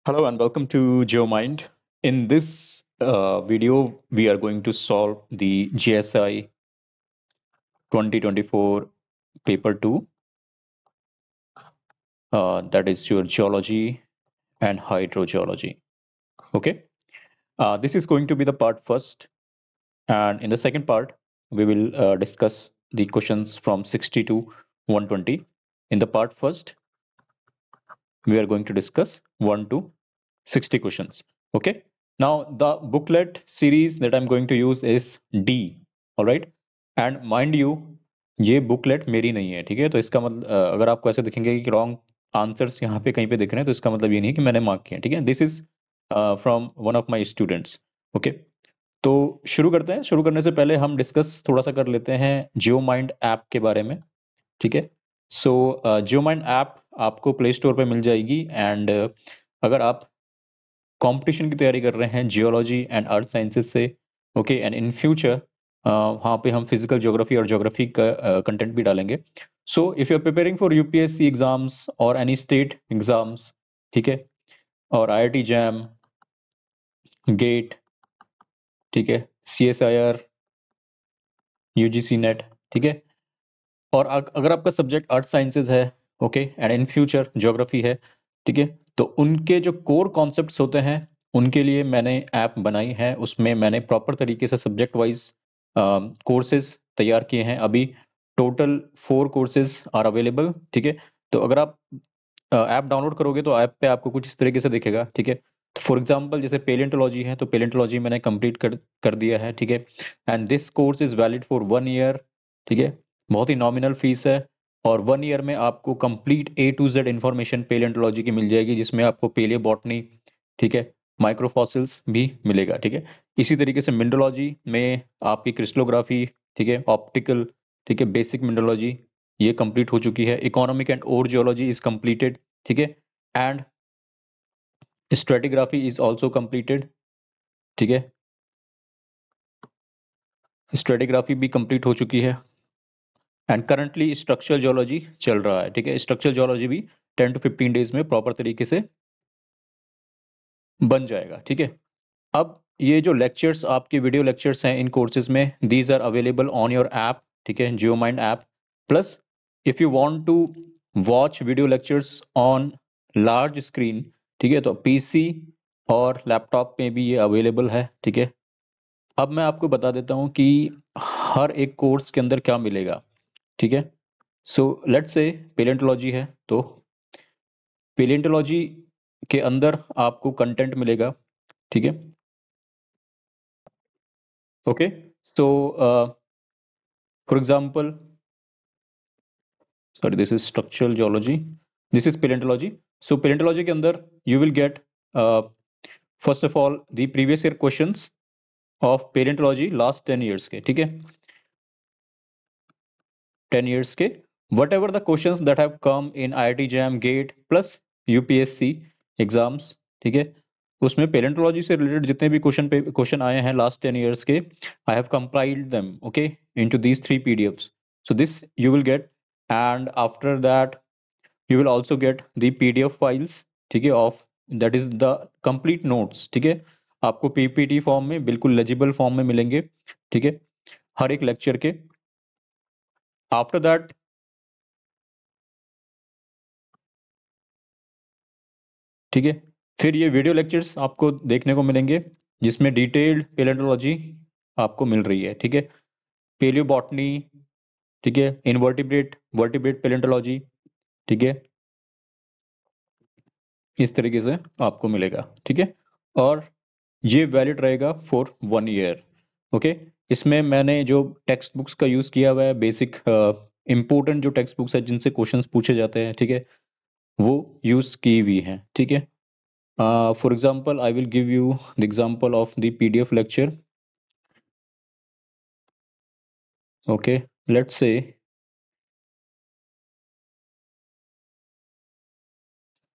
Hello and welcome to GeoMind. In this video, we are going to solve the GSI 2024 paper 2, that is your geology and hydrogeology. Okay, this is going to be the part first, and in the second part, we will discuss the questions from 60 to 120. In the part first, we are going to discuss 1 to 60 questions. Okay, now the booklet series that I'm going to use is D. All right, and mind you, ये booklet मेरी नहीं है, ठीक है। तो इसका मतलब अगर आपको ऐसे दिखेंगे कि रॉन्ग आंसर्स यहाँ पे कहीं पे दिख रहे हैं, तो इसका मतलब ये नहीं है कि मैंने मार्क किया, ठीक है। This is from one of my students. Okay, तो शुरू करते हैं। शुरू करने से पहले हम डिस्कस थोड़ा सा कर लेते हैं जियो माइंड ऐप के बारे में, ठीक है। सो जियो माइंड ऐप आपको प्ले स्टोर पे मिल जाएगी, एंड अगर आप कंपटीशन की तैयारी कर रहे हैं जियोलॉजी एंड अर्थ साइंसेज से, ओके, एंड इन फ्यूचर वहाँ पे हम फिजिकल ज्योग्राफी और ज्योग्राफी का कंटेंट भी डालेंगे। So if you are preparing for UPSC exams और एनी स्टेट एग्जाम्स, ठीक है, और आईआईटी जैम, गेट, ठीक है, सीएसआईआर, यूजीसी नेट, ठीक है, और अगर आपका सब्जेक्ट अर्थ साइंसेज है, okay, and in future geography है, ठीक है, तो उनके जो कोर कॉन्सेप्ट्स होते हैं उनके लिए मैंने ऐप बनाई है। उसमें मैंने प्रॉपर तरीके से सब्जेक्ट वाइज कोर्सेज तैयार किए हैं। अभी टोटल 4 कोर्सेज आर अवेलेबल, ठीक है। तो अगर आप ऐप डाउनलोड करोगे तो ऐप पे आपको कुछ इस तरीके से दिखेगा, ठीक है। फॉर एग्जाम्पल जैसे पेलेंटोलॉजी है, तो पेलेंटोलॉजी मैंने कंप्लीट कर दिया है, ठीक है। And this course is valid for 1 year, ठीक है। बहुत ही नॉमिनल फीस है, और 1 ईयर में आपको complete A to Z information palaeontology की मिल जाएगी, जिसमें आपको पेलियो बॉटनी, ठीक है, माइक्रोफॉसिल्स भी मिलेगा, ठीक है। इसी तरीके से मिनरलॉजी में आपकी क्रिस्टलोग्राफी, ठीक है, ऑप्टिकल, ठीक है, बेसिक मिनरलॉजी ये कंप्लीट हो चुकी है। Economic and or geology is completed, ठीक है, and stratigraphy is also completed, ठीक है, स्ट्रेटिग्राफी भी कंप्लीट हो चुकी है। एंड करंटली स्ट्रक्चरल जियोलॉजी चल रहा है, ठीक है। स्ट्रक्चरल जियोलॉजी भी 10 to 15 डेज में प्रॉपर तरीके से बन जाएगा, ठीक है। अब ये जो लेक्चर्स आपके वीडियो लेक्चर्स हैं इन कोर्सेज में, these are available on your app, ठीक है, GeoMind app. Plus if you want to watch video lectures on large screen, ठीक है, तो पीसी और लैपटॉप में भी ये अवेलेबल है, ठीक है। अब मैं आपको बता देता हूँ कि हर एक कोर्स के अंदर क्या मिलेगा, ठीक है। सो लेट्स से पेलेंटोलॉजी है, तो पेलेंटोलॉजी के अंदर आपको कंटेंट मिलेगा, ठीक है। Okay, so for example, sorry, this is structural geology, this is palaeontology. So palaeontology के अंदर you will get first of all the previous year questions of palaeontology last 10 years के, ठीक है, 10 ईयर्स के, what ever the questions that have come in IIT jam, gate plus UPSC exams, ठीक है, उसमें palaeontology से रिलेटेड जितने भी क्वेश्चन आए हैं लास्ट 10 ईयर्स के, I have compiled them, okay, into these 3 PDFs. So this you will gate, and after that you will also get the PDF files, ठीक है, of that is the complete notes, ठीक है। आपको PPT form में, बिल्कुल legible form में मिलेंगे, ठीक है, हर एक लेक्चर के। आफ्टर दैट ठीक है, फिर ये वीडियो लेक्चर्स आपको देखने को मिलेंगे, जिसमें डिटेल्ड पेलेंटोलॉजी आपको मिल रही है, ठीक है, पेलियोबॉटनी, ठीक है, इनवर्टिब्रेट वर्टिब्रेट पेलेंटोलॉजी, ठीक है, इस तरीके से आपको मिलेगा, ठीक है। और ये वैलिड रहेगा फॉर 1 ईयर, ओके। इसमें मैंने जो टेक्स्ट बुक्स का यूज किया हुआ है, बेसिक इंपॉर्टेंट जो टेक्स्ट बुक्स है जिनसे क्वेश्चंस पूछे जाते हैं, ठीक है, वो यूज की हुई हैं, ठीक है। For example I will give you the example of the PDF lecture, okay. Let's say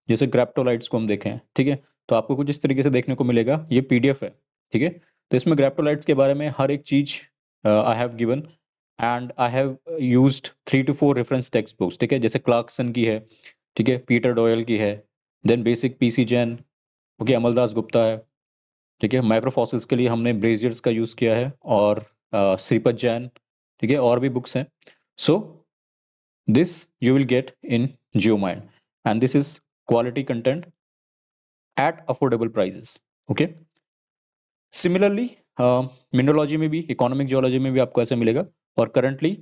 जैसे ग्रेप्टोलाइट्स को हम देखें, ठीक है, तो आपको कुछ इस तरीके से देखने को मिलेगा, ये पीडीएफ है, ठीक है। तो इसमें ग्रेप्टोलाइट्स के बारे में हर एक चीज I have given, and I have used 3 to 4 reference text books, ठीक है, जैसे क्लार्कसन की है, ठीक है, पीटर डॉयल की है, then basic PC Jain, okay, Amaldas Gupta है, ठीक है। माइक्रोफॉसिल्स के लिए हमने ब्रेजियर्स का यूज किया है, और श्रीपद जैन, ठीक है, और भी बुक्स हैं। So this you will get in GeoMind, and this is quality content at affordable prices. Okay, similarly mineralogy में भी, इकोनॉमिक जियोलॉजी में भी आपको ऐसे मिलेगा, और करंटली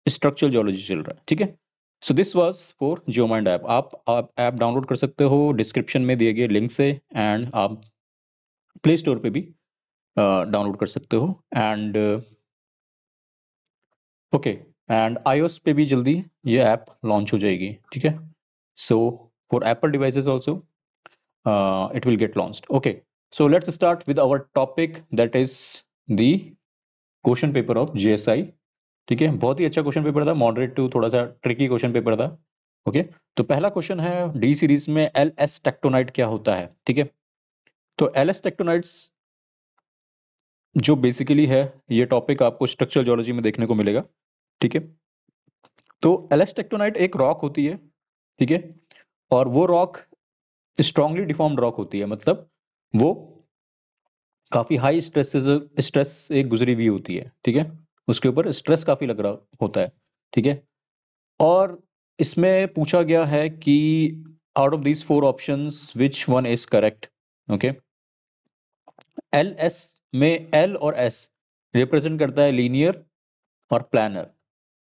स्ट्रक्चरल जियोलॉजी चल रहा है, ठीक है। So this was for GeoMind app. आप ऐप डाउनलोड कर सकते हो डिस्क्रिप्शन में दिए गए लिंक से, एंड आप प्ले स्टोर पे भी डाउनलोड कर सकते हो, एंड ओके, एंड iOS पे भी जल्दी ये ऐप लॉन्च हो जाएगी, ठीक है। So for Apple devices also it will get launched. Okay, so let's start with our topic, that is the question paper of GSI, ठीक है। बहुत ही अच्छा क्वेश्चन पेपर था, मॉडरेट टू थोड़ा सा ट्रिकी क्वेश्चन पेपर था। ओके, तो पहला क्वेश्चन है डी सीरीज में LS टेक्टोनाइट क्या होता है, ठीक है। तो LS टेक्टोनाइट्स जो बेसिकली है, ये टॉपिक आपको स्ट्रक्चरल जियोलॉजी में देखने को मिलेगा, ठीक है। तो LS टेक्टोनाइट एक रॉक होती है, ठीक है, और वो रॉक स्ट्रांगली डिफॉर्म्ड रॉक होती है, मतलब वो काफी हाई स्ट्रेस से गुजरी हुई होती है, ठीक है। उसके ऊपर स्ट्रेस काफी लग रहा होता है, ठीक है। और इसमें पूछा गया है कि out of these 4 options which one is correct. Okay, LS में L और S रिप्रेजेंट करता है लीनियर और प्लानर,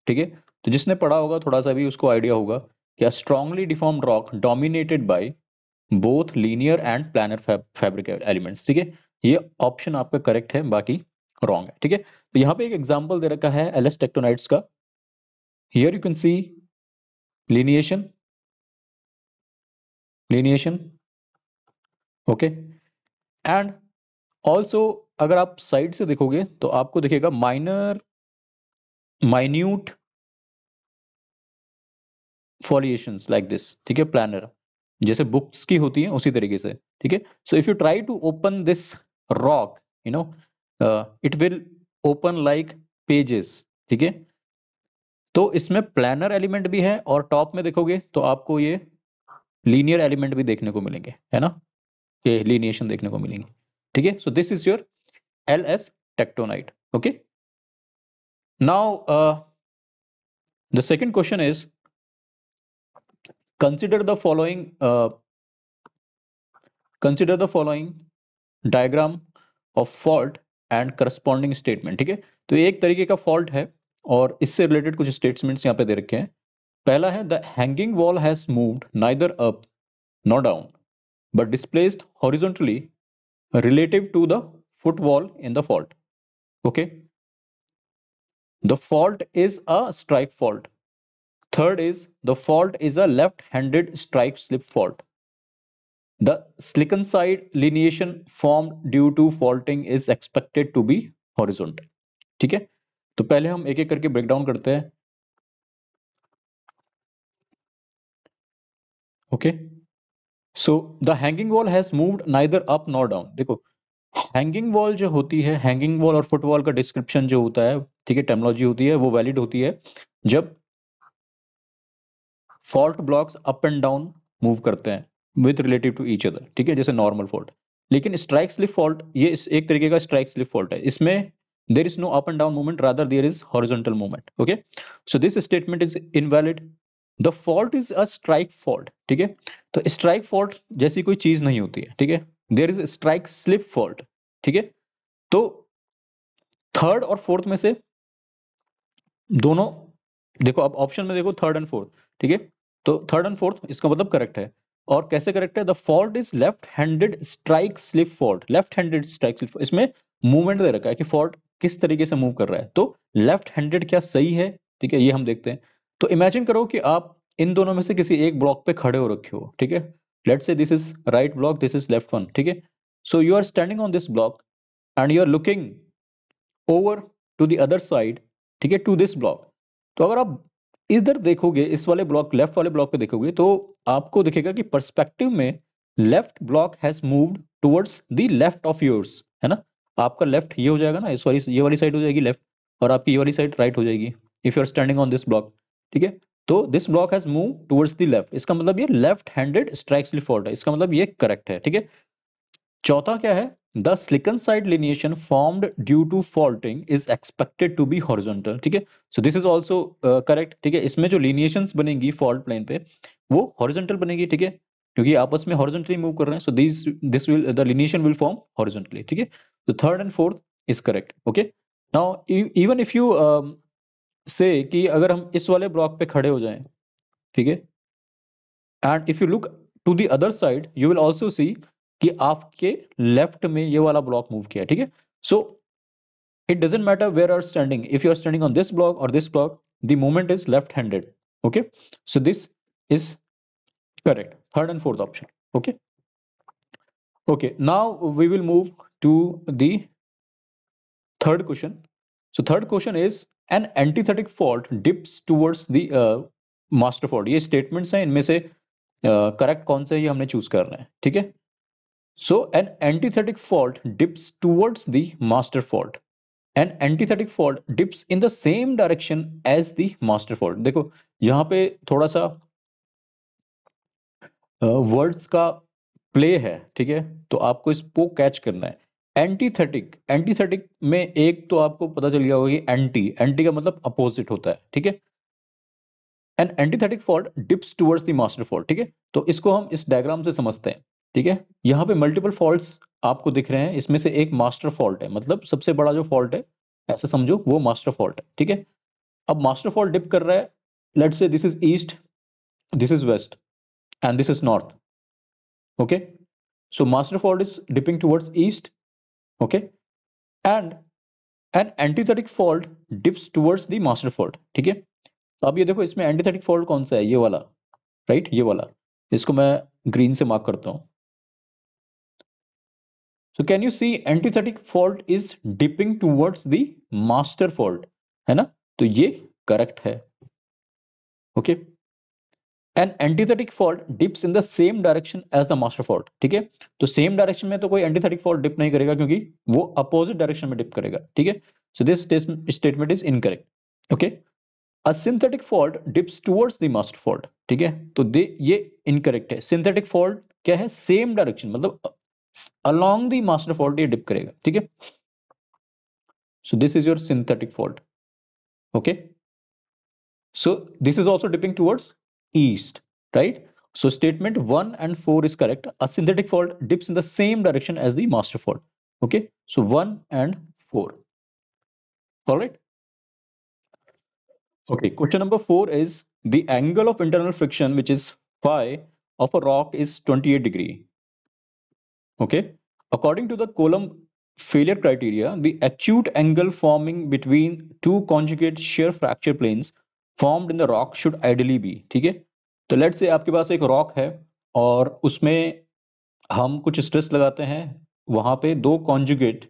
ठीक है। तो जिसने पढ़ा होगा थोड़ा सा भी उसको आइडिया होगा कि strongly deformed rock dominated by both linear and planar fabric elements, ठीक है। ये ऑप्शन आपका करेक्ट है, बाकी रॉन्ग है, ठीक है। तो यहाँ पे एक एग्जांपल दे रखा है LS टेक्टोनाइट्स का। Here you can see lineation, okay, and also अगर आप साइड से देखोगे तो आपको दिखेगा माइन्यूट फॉलिएशंस लाइक दिस, ठीक है, प्लानर, जैसे बुक्स की होती है उसी तरीके से, ठीक है। So if you try to open this rock, you know, it will open like pages, ठीक है। तो इसमें प्लानर एलिमेंट भी है, और टॉप में देखोगे तो आपको ये लीनियर एलिमेंट भी देखने को मिलेंगे, है ना, ये लीनिएशन देखने को मिलेंगे, ठीक है। So this is your LS tectonite. Okay, now the second question is consider the following diagram of fault and corresponding statement, ठीक है। तो ये एक तरीके का फॉल्ट है, और इससे रिलेटेड कुछ स्टेटमेंट्स यहाँ पे दे रखे हैं। पहला है the hanging wall has moved neither up nor down but displaced horizontally relative to the foot wall in the fault. Okay, the fault is a strike fault. Third is the fault is a left-handed strike slip fault. The slicken side lineation formed due to faulting is expected to be horizontal. ठीक है, तो पहले हम एक एक करके break down करते हैं। Okay, so the hanging wall has moved neither up nor down. देखो, हैंगिंग वॉल जो होती है, हैंगिंग वॉल और फुटवॉल का डिस्क्रिप्शन जो होता है, ठीक है, टेक्नोलॉजी होती है, वो वैलिड होती है जब fault blocks up and down move करते हैं with relative to each other, ठीक है, जैसे नॉर्मल फॉल्ट। लेकिन स्ट्राइक स्लिप फॉल्ट ये एक तरीके का स्ट्राइक स्लिप फॉल्ट है, इसमें there is no up and down movement, rather there is horizontal movement. Okay, so this statement is invalid. The fault is a strike fault, ठीक है। तो स्ट्राइक फॉल्ट जैसी कोई चीज नहीं होती है, ठीक है, there is strike slip fault, ठीक है। तो थर्ड और फोर्थ में से दोनों, देखो अब ऑप्शन में देखो थर्ड एंड फोर्थ, ठीक है, तो थर्ड एंड फोर्थ इसका मतलब करेक्ट है। और कैसे करेक्ट है? The fault is left handed strike slip fault. Left handed strike slip, इसमें मूवमेंट दे रखा है कि फॉल्ट किस तरीके से मूव कर रहा है, तो लेफ्ट हैंडेड क्या सही है, ठीक है, ये हम देखते हैं। तो इमेजिन करो कि आप इन दोनों में से किसी एक ब्लॉक पे खड़े हो रखे हो, ठीक है। Let's say this is right block, this is left one, ठीक है। So you are standing on this block and you are looking over to the other side, ठीक है, टू दिस ब्लॉक। तो अगर आप इधर देखोगे, इस वाले ब्लॉक, लेफ्ट वाले ब्लॉक पे देखोगे, तो आपको दिखेगा कि पर्सपेक्टिव में left block has moved towards the left of yours, है ना। आपका लेफ्ट ये हो जाएगा ना, सॉरी ये वाली साइड हो जाएगी लेफ्ट, और आपकी ये वाली साइड राइट हो जाएगी if you are standing on this block, ठीक है। तो this block has move towards the left, इसका मतलब ये left handed strike slip fault है, इसका मतलब ये करेक्ट है, ठीक है। चौथा क्या है, the slickenside lineation formed due to faulting is expected to be horizontal, ठीक है। So this is also correct, ठीक है। इसमें जो लिनिएशंस बनेंगी फॉल्ट प्लेन पे वो हॉरिजॉन्टल बनेगी, ठीक है, क्योंकि आपस में हॉरिजॉन्टली मूव कर रहे हैं। So this will the lineation will form horizontally, ठीक है। तो third and fourth is correct, okay. Now even if you से कि अगर हम इस वाले ब्लॉक पे खड़े हो जाएं, ठीक है, and if you look to the other side you will also see कि आपके लेफ्ट में ये वाला ब्लॉक मूव किया है, ठीक है। So it doesn't matter where are standing, if you are standing on this block और this block, the movement is left handed, okay. So this is correct, third and fourth option, okay. Okay, now we will move to the third question. So third question is an antithetic fault dips towards the master fault. ये statements हैं, इनमें से correct कौन सा है ये हमने choose करना है, ठीक है। So an antithetic fault dips towards the master fault. An antithetic fault dips in the same direction as the master fault. देखो यहाँ पे थोड़ा सा वर्ड्स का प्ले है, ठीक है, तो आपको इसको कैच करना है। एंटीथेटिक, एंटीथेटिक में एक तो आपको पता चल गया होगा कि एंटी, एंटी का मतलब अपोजिट होता है, ठीक है। An antithetic fault dips towards the master fault, ठीक है। तो इसको हम इस डायग्राम से समझते हैं, ठीक है। यहाँ पे मल्टीपल फॉल्ट्स आपको दिख रहे हैं, इसमें से एक मास्टर फॉल्ट है, मतलब सबसे बड़ा जो फॉल्ट है ऐसा समझो वो मास्टर फॉल्ट है, ठीक है। अब मास्टर फॉल्ट डिप कर रहा है, let's say this is east, this is west and this is north, okay. So master fault is dipping towards east, okay, and an antithetic fault dips towards the master fault, ठीक है। तो अब ये देखो इसमें एंटीथेटिक फॉल्ट कौन सा है, ये वाला, राइट, ये वाला, इसको मैं ग्रीन से मार्क करता हूं। So can you see antithetic fault is dipping towards the master fault, है ना, तो ये करेक्ट है, okay. An antithetic fault dips in the same direction as the master fault, ठीक है। तो सेम डायरेक्शन में तो कोई एंटीथेटिक फॉल्ट डिप नहीं करेगा क्योंकि वो अपोजिट डायरेक्शन में डिप करेगा, ठीक है। So this statement is incorrect, okay. A synthetic fault dips towards the master fault, ठीक है, तो ये इनकरेक्ट है। सिंथेटिक फॉल्ट क्या है, सेम डायरेक्शन, मतलब अलोंग द मास्टर फॉल्ट ये डिप करेगा, ठीक है। So this is your synthetic fault, okay. So this is also dipping towards east, right? So statement 1 and 4 is correct. A synthetic fault dips in the same direction as the master fault. Okay, so 1 and 4. All right. Okay, question number 4 is the angle of internal friction, which is phi of a rock, is 28 degree. Okay, according to the Coulomb failure criteria, the acute angle forming between two conjugate shear fracture planes formed in the rock should ideally be, ठीक है। तो let's say आपके पास एक rock है और उसमें हम कुछ स्ट्रेस लगाते हैं, वहां पे दो कॉन्जुगेट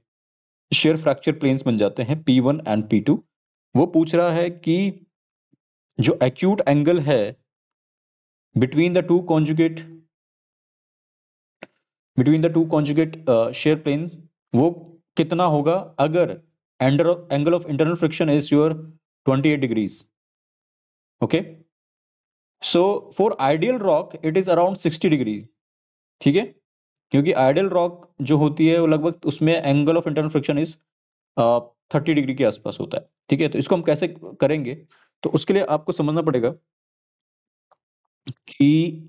शेयर फ्रैक्चर प्लेन्स बन जाते हैं P1 एंड P2। वो पूछ रहा है कि जो एक्यूट एंगल है between the two conjugate shear planes वो कितना होगा अगर angle of internal friction is your 28 degrees, okay. So for ideal rock it is around 60 degree, ठीक है, क्योंकि आइडियल रॉक जो होती है वो लगभग उसमें angle of internal friction is 30 degree के आसपास होता है, ठीक है। तो इसको हम कैसे करेंगे, तो उसके लिए आपको समझना पड़ेगा कि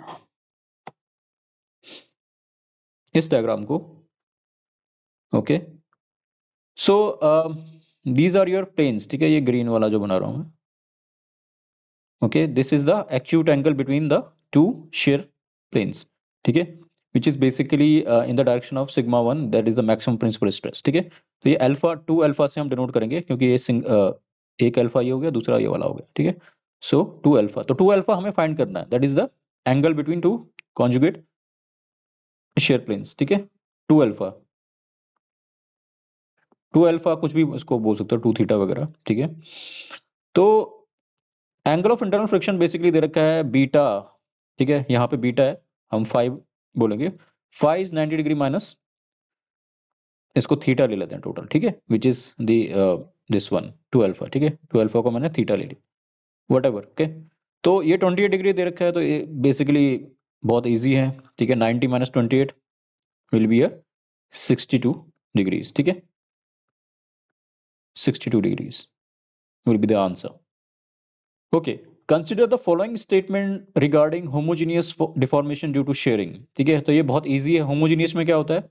इस डायग्राम को, okay. So these are your planes, ठीक है, ये ग्रीन वाला जो बना रहा हूं मैं, okay. This is the acute angle between the two shear planes, ठीक है, which is basically in the direction of sigma 1, that is the maximum principal stress, ठीक है। तो ये अल्फा 2 अल्फा से हम डिनोट करेंगे क्योंकि ये एक अल्फा ये हो गया, दूसरा ये वाला हो गया, ठीक है। सो 2 अल्फा, तो 2 अल्फा हमें फाइंड करना है, that is the angle between two conjugate shear planes, ठीक है। 2 अल्फा, 2 अल्फा कुछ भी इसको बोल सकते हो, 2 थीटा वगैरह, ठीक है। तो angle of internal friction basically they रखा है बीटा, ठीक है, यहाँ पे बीटा है, हम 5 बोलेंगे। 5 इज 90 डिग्री माइनस, इसको थीटा ले लेते हैं टोटल, ठीक है, which is this one 2 alpha, ठीक है। 2 अल्फा को मैंने थीटा ले ली, व्हाटएवर, ओके। तो ये 28 डिग्री दे रखा है, तो ये बेसिकली बहुत इजी है, ठीक है। 90 माइनस 28 विल बी 62 degrees. ठीक है, 62 degrees will be the answer. Okay, consider the following statement regarding homogeneous deformation due to shearing. ठीक है, तो ये बहुत easy है. homogeneous में क्या होता है?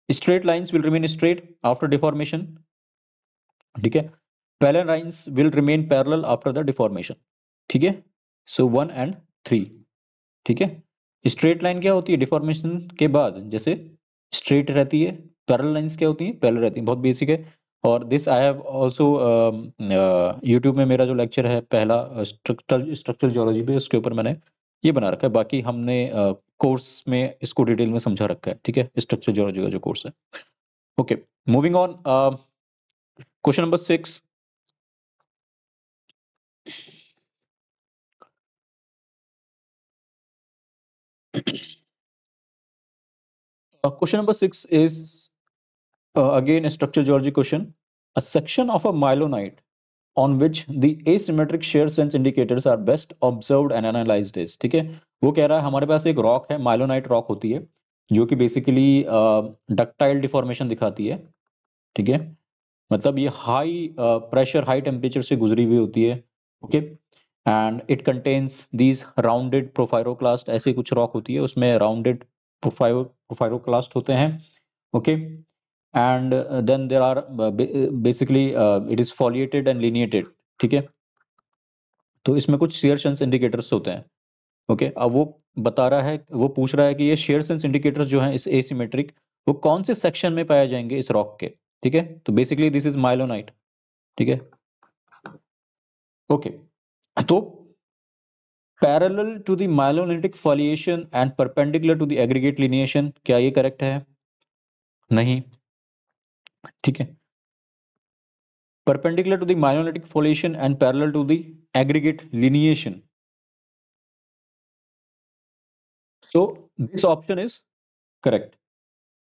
Straight lines will remain straight after deformation. ठीक है, parallel lines will remain parallel after the deformation. ठीक है, so 1 and 3. ठीक है, स्ट्रेट लाइन क्या होती है डिफॉर्मेशन के बाद? जैसे स्ट्रेट रहती है. पैरेलल लाइंस क्या होती हैं? पैरेलल रहती हैं. बहुत बेसिक है. और this I have also YouTube में मेरा जो लेक्चर है पहला स्ट्रक्चरल जियोलॉजी पे, उसके ऊपर मैंने ये बना रखा है. बाकी हमने कोर्स में इसको डिटेल में समझा रखा है. ठीक है, स्ट्रक्चरल जियोलॉजी का जो कोर्स है. Okay, moving on. Question number 6. Question number 6 is again a structural geology question. A section of a mylonite on which the asymmetric shear strength indicators are best observed and analyzed is. ठीक है, वो कह रहा है हमारे पास एक rock है, माइलोनाइट rock होती है, जो कि बेसिकली डक्टाइल डिफॉर्मेशन दिखाती है. ठीक है, मतलब ये हाई प्रेशर हाई टेम्परेचर से गुजरी हुई होती है. Okay, and it contains these rounded porphyroclast. ऐसे कुछ रॉक होती है, उसमें राउंडेड प्रोफाइरोक्लास्ट होते हैं. Okay, and then there are basically it is foliated and lineated. ठीक है, तो इसमें कुछ shear strength indicators होते हैं. ओके, अब वो बता रहा है, वो पूछ रहा है कि ये shear strength indicators जो हैं इस asymmetric, वो कौन से सेक्शन में पाए जाएंगे इस रॉक के. ठीक है, तो बेसिकली दिस इज माइलोनाइट. ठीक है, ओके, तो parallel to the mylonitic foliation and perpendicular to the aggregate lineation, क्या ये करेक्ट है? नहीं. ठीक है, perpendicular to the mylonitic foliation and parallel to the aggregate lineation. So this option is correct.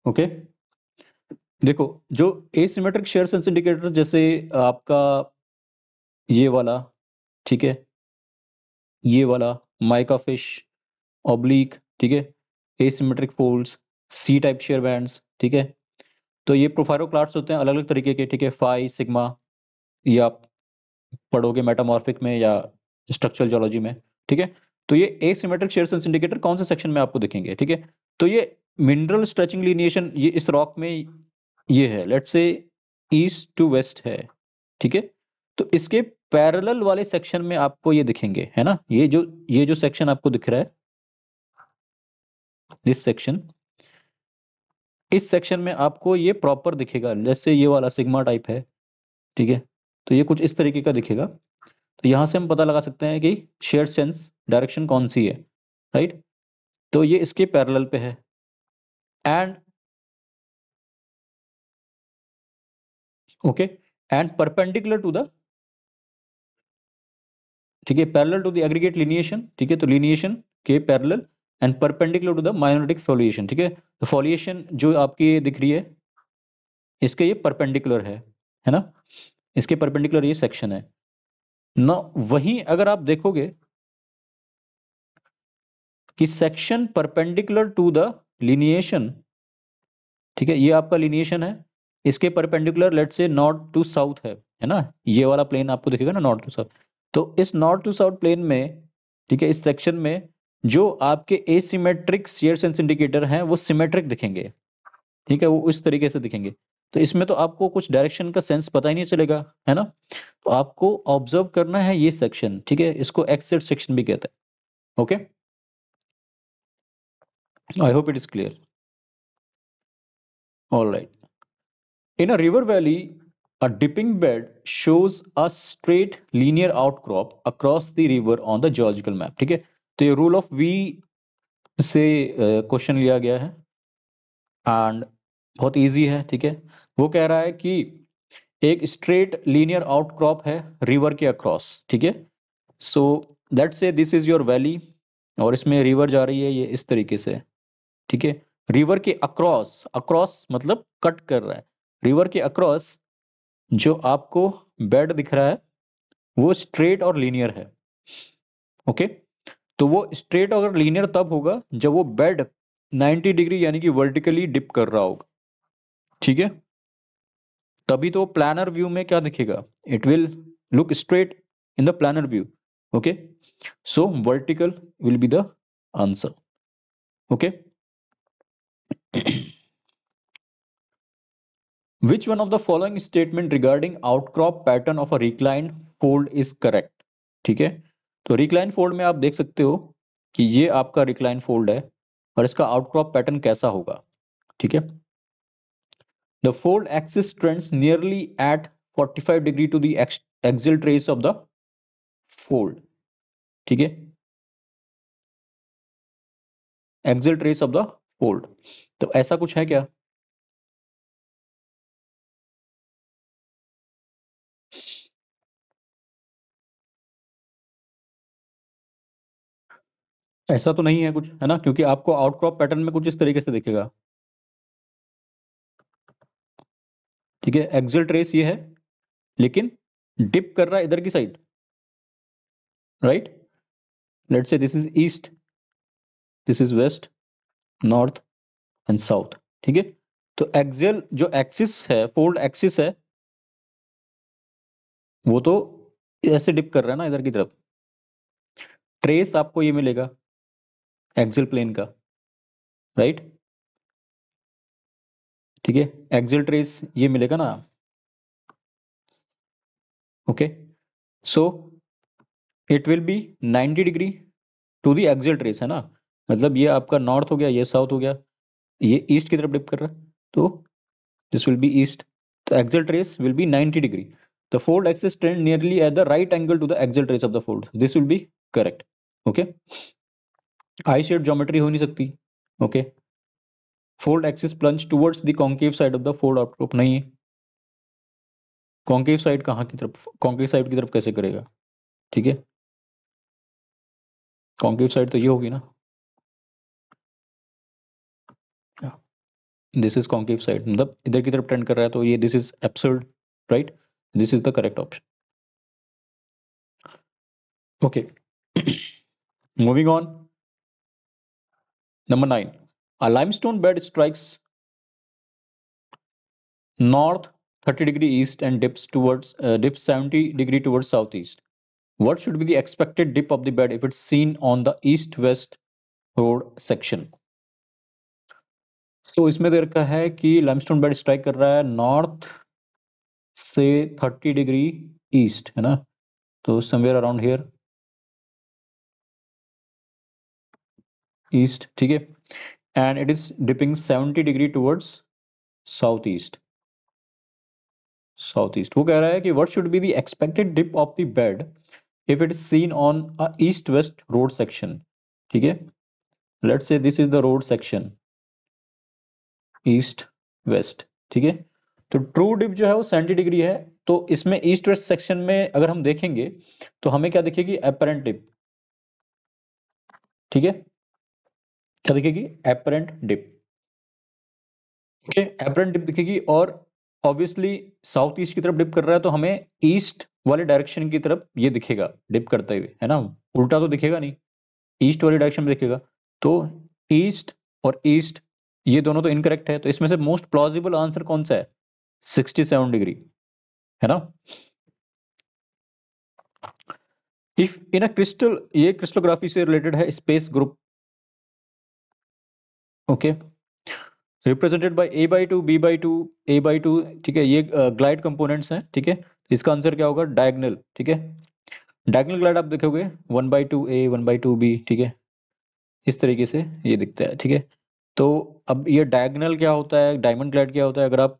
Okay, देखो जो asymmetric shear strength indicator जैसे आपका ये वाला, ठीक है, ये वाला माइका फिश ऑब्लिक, ठीक है, asymmetric folds, C type shear bands. ठीक है, तो ये प्रोफाइरोक्लास्ट होते हैं अलग अलग तरीके के. ठीक है, फाई सिग्मा, ये आप पढ़ोगे मेटामॉर्फिक में या स्ट्रक्चरल जियोलॉजी में. ठीक है, तो ये एसिमेट्रिक शेयर स्ट्रेंथ इंडिकेटर कौन से सेक्शन में आपको दिखेंगे? ठीक है, तो ये मिनरल स्ट्रेचिंग लिनिएशन ये इस रॉक में ये है, लेट्स से ईस्ट टू वेस्ट है. ठीक है, तो इसके पैरेलल वाले सेक्शन में आपको ये दिखेंगे, है ना. ये जो सेक्शन आपको दिख रहा है, दिस सेक्शन, इस सेक्शन में आपको ये प्रॉपर दिखेगा. जैसे ये वाला सिग्मा टाइप है. ठीक है, तो ये कुछ इस तरीके का दिखेगा. तो यहां से हम पता लगा सकते हैं कि शेयर सेंस डायरेक्शन कौन सी है. राइट, तो ये इसके पैरेलल पे है. And okay, and perpendicular to the, ठीक है, parallel to the aggregate lineation. ठीक है, तो लिनिएशन के parallel and perpendicular to the mylonitic foliation. ठीक है, तो फॉलिएशन जो आपकी दिख रही है इसके ये परपेंडिकुलर है ना, इसके परपेंडिकुलर ये सेक्शन है ना. वहीं अगर आप देखोगे कि section perpendicular to the lineation, ठीक है, ये आपका लिनिएशन है, इसके perpendicular let say north to south है ना. ये वाला प्लेन आपको दिखेगा ना, नॉर्थ टू साउथ. तो इस नॉर्थ टू साउथ प्लेन में, ठीक है, इस सेक्शन में जो आपके एसिमेट्रिक शियर स्ट्रेंथ इंडिकेटर हैं वो सिमेट्रिक दिखेंगे. ठीक है, वो इस तरीके से दिखेंगे. तो इसमें तो आपको कुछ डायरेक्शन का सेंस पता ही नहीं चलेगा, है ना. तो आपको ऑब्जर्व करना है ये सेक्शन. ठीक है, इसको एक्सेट सेक्शन भी कहते हैं. Okay, I hope it is clear. All right. In a river valley, a dipping bed shows a straight linear outcrop across the river on the geological map. ठीक है, तो ये रूल ऑफ वी से question लिया गया है and बहुत easy है. ठीक है, वो कह रहा है कि एक स्ट्रेट लीनियर आउटक्रॉप है रिवर के अक्रॉस. ठीक है, so let's say this is your valley और इसमें रिवर जा रही है ये इस तरीके से. ठीक है, रिवर के अक्रॉस, अक्रॉस मतलब कट कर रहा है. रिवर के अक्रॉस जो आपको बेड दिख रहा है वो स्ट्रेट और लीनियर है. ओके, तो वो स्ट्रेट और लीनियर तब होगा जब वो बेड 90 डिग्री यानी कि वर्टिकली डिप कर रहा होगा. ठीक है, तभी तो प्लानर व्यू में क्या दिखेगा, it will look straight in the planar view. Okay, so vertical will be the answer. Okay. Which one of the following statement regarding outcrop pattern of a reclined fold is correct? ठीक है, तो recline fold में आप देख सकते हो कि ये आपका रिक्लाइन फोल्ड है और इसका आउटक्रॉप पैटर्न कैसा होगा. ठीक है, the fold axis trends nearly at 45 degree to the axial trace of the fold. ठीक है, axial trace of the fold, तो ऐसा कुछ है क्या? ऐसा तो नहीं है कुछ, है ना, क्योंकि आपको आउटक्रॉप पैटर्न में कुछ इस तरीके से दिखेगा. ठीक है, एक्सियल ट्रेस ये है, लेकिन डिप कर रहा है इधर की side, right. Let's say this is east, this is west, north and south. ठीक है, तो एक्सियल जो एक्सिस है, फोल्ड एक्सिस है, वो तो ऐसे डिप कर रहा है ना इधर की तरफ. ट्रेस आपको ये मिलेगा एक्सियल प्लेन का, राइट. ठीक है, एक्सियल ट्रेस ये मिलेगा ना. Okay, so it will be 90 degree to the axial trace, है ना, मतलब ये आपका नॉर्थ हो गया, ये साउथ हो गया, ये ईस्ट की तरफ डिप कर रहा है, तो दिस विल बी ईस्ट. तो axial trace will be 90 degree. The fold axis trend nearly at the right angle to the axial trace of the fold. This will be correct. Okay. I shaped geometry हो नहीं सकती. Okay. Fold axis plunge towards the concave side of the fold outcrop. नहीं है. Concave side कहाँ की तरफ? Concave side की तरफ कैसे करेगा? ठीक है. Concave side तो ये होगी ना. This is concave side. मतलब इधर की तरफ ट्रेंड कर रहा है, तो ये this is absurd, right? This is the correct option. Okay. Moving on. Number 9. A limestone bed strikes north 30 degree east and dips 70 degree towards southeast. What should be the expected dip of the bed if it's seen on the east-west road section? तो इसमें दे रखा है कि limestone bed strike कर रहा है north से 30 degree east, है ना, तो समवेयर अराउंड हियर ईस्ट. ठीक है, and it is dipping 70 degree towards south east. वो कह रहा है कि what should be the expected dip of the bed if it is seen on a east west road section. ठीक है, let's say this is the road section east west. ठीक है, तो ट्रू डिप जो है वो 70 डिग्री है, तो इसमें ईस्ट वेस्ट सेक्शन में अगर हम देखेंगे तो हमें क्या दिखेगी, एपरेंट डिप. ठीक है, क्या दिखेगी, apparent dip. Okay, apparent dip दिखेगी, और ऑब्वियसली साउथ ईस्ट की तरफ डिप कर रहा है, तो हमें ईस्ट वाले डायरेक्शन की तरफ ये दिखेगा डिप करते हुए, है ना, उल्टा तो दिखेगा नहीं, ईस्ट वाली डायरेक्शन में दिखेगा. तो ईस्ट और ईस्ट ये दोनों तो इनकरेक्ट है, तो इसमें से मोस्ट प्लॉजिबल आंसर कौन सा है, 67 डिग्री, है ना. इफ इन अ क्रिस्टल, ये क्रिस्टलोग्राफी से रिलेटेड है, space group. Okay, represented by a/2 b/2 a/2. ठीक है, ये ग्लाइड कंपोनेंट्स हैं. ठीक है, इसका आंसर क्या होगा, डायगोनल. ठीक है, डायगोनल ग्लाइड आप देखोगे 1/2a 1/2b. ठीक है, इस तरीके से ये दिखता है. ठीक है, तो अब ये डायगोनल क्या होता है, डायमंड ग्लाइड क्या होता है, अगर आप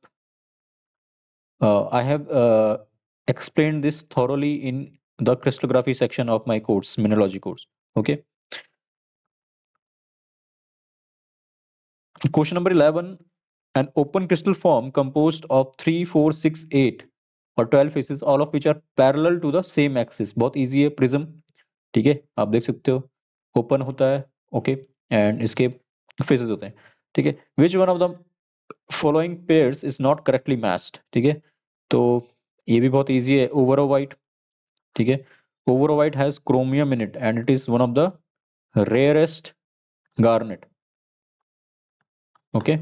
I have explained this thoroughly in the crystallography section of my course, mineralogy course. Okay. Question number 11. An open crystal form composed of 3, 4, 6, 8 or 12 faces, all of which are parallel to the same axis. बहुत easy है, prism. ठीक है, आप देख सकते हो, open होता है. Okay, and इसके faces होते हैं. ठीक है, which one of the following pairs is not correctly matched? ठीक है, तो ये भी बहुत easy है, over white. ठीक है, Ovorowhite has chromium in it and it is one of the rarest garnet. Okay.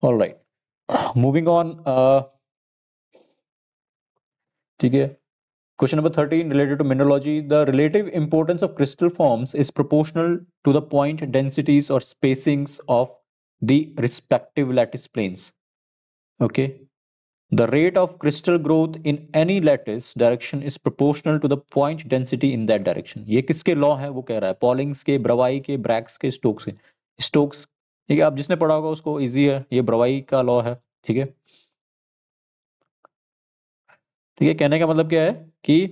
All right, moving on. ठीक है, question number 13 related to mineralogy. The relative importance of crystal forms is proportional to the point densities or spacings of the respective lattice planes. Okay, the rate of crystal growth in any lattice direction is proportional to the point density in that direction. ये किसके law है वो कह रहा है, पॉलिंग्स के, ब्रवाई के, Bragg's के, स्टोक्स के। स्टोक्स, ठीक है, आप जिसने पढ़ा होगा उसको इजी है, ये ब्रवाई का लॉ है। ठीक है, ठीक है, कहने का मतलब क्या है कि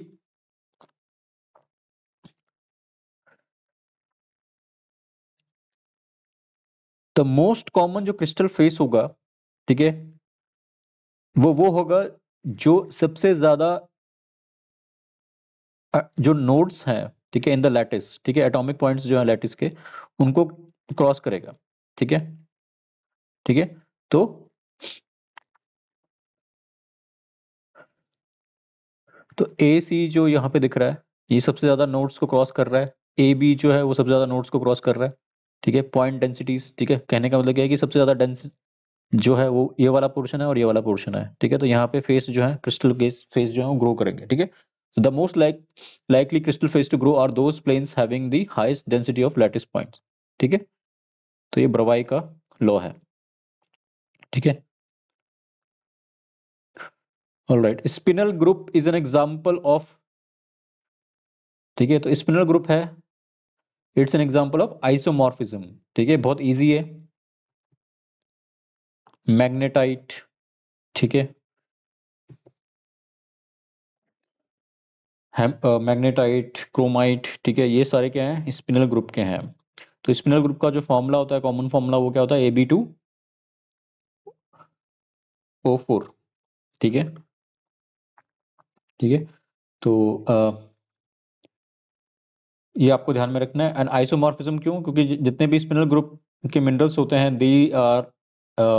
द मोस्ट कॉमन जो क्रिस्टल फेस होगा, ठीक है, वो होगा जो सबसे ज्यादा जो नोड्स हैं, ठीक है, इन द लैटिस, ठीक है, एटॉमिक पॉइंट्स जो है लैटिस के, उनको क्रॉस करेगा। ठीक है, ठीक है, तो ए सी जो यहाँ पे दिख रहा है, ये सबसे ज्यादा नोड्स को क्रॉस कर रहा है। ए बी जो है वो सबसे ज्यादा नोड्स को क्रॉस कर रहा है। ठीक है, पॉइंट डेंसिटीज, ठीक है, कहने का मतलब क्या है कि सबसे ज्यादा डेंस जो है वो ये वाला पोर्शन है और ये वाला पोर्शन है। ठीक है, तो यहाँ पे फेस जो है, क्रिस्टल केस फेस जो है वो ग्रो करेंगे। ठीक है, so the most likely crystal face to grow are those planes having the highest density of lattice points. ठीक है, तो ये ब्रवाई का लॉ है। ठीक है, alright, spinel group is an example of, ठीक है, तो स्पिनल ग्रुप है, it's an example of isomorphism. ठीक है, बहुत इजी है। मैग्नेटाइट, ठीक है, मैग्नेटाइट, क्रोमाइट, ठीक है, ये सारे क्या हैं, स्पिनल ग्रुप के हैं। तो स्पिनल ग्रुप का जो फॉर्मूला होता है, कॉमन फॉर्मूला, वो क्या होता है, Ab2O4। ठीक है, ठीक है, तो ये आपको ध्यान में रखना है। एंड आइसोमॉर्फिज्म क्यों, क्योंकि जितने भी स्पिनल ग्रुप के मिनरल्स होते हैं, they are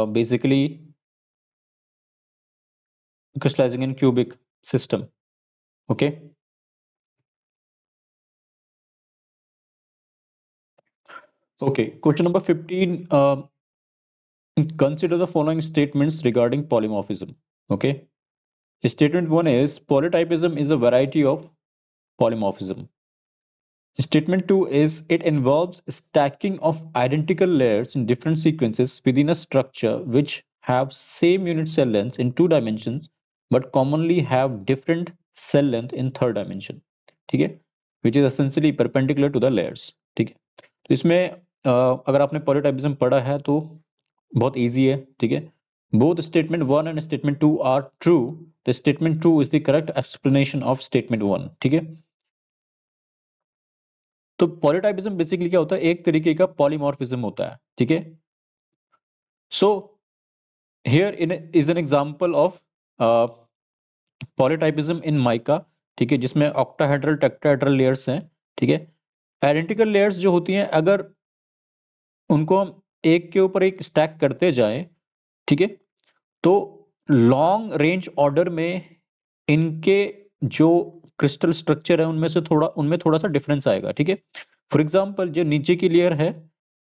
basically crystallizing in cubic system. Okay, okay, question number 15. Consider the following statements regarding polymorphism. Okay, statement 1 is polytypism is a variety of polymorphism. Statement 2 is it involves stacking of identical layers in different sequences within a structure which have same unit cell lengths in 2 dimensions but commonly have different cell length in third dimension. ठीक है, which is essentially perpendicular to the layers. ठीक है, तो इसमें अगर आपने पॉलीटाइपिज्म पढ़ा है तो बहुत इजी है। ठीक है, both statement 1 and statement 2 are true. The statement 2 is the correct explanation of statement 1. ठीक है, तो पॉलीटाइपिज्म बेसिकली क्या होता है, एक तरीके का पॉलीमॉर्फिज्म होता है। ठीक है, so here in is an example of polytypism in mica. ठीक है, जिसमें ऑक्टाहेड्रल टेट्राहेड्रल लेयर्स हैं। ठीक है, आइडेंटिकल लेयर्स जो होती हैं, अगर उनको हम एक के ऊपर एक स्टैक करते जाएं, ठीक है, तो लॉन्ग रेंज ऑर्डर में इनके जो क्रिस्टल स्ट्रक्चर है उनमें थोड़ा सा डिफरेंस आएगा। ठीक है, फॉर एग्जांपल जो नीचे की लेयर है,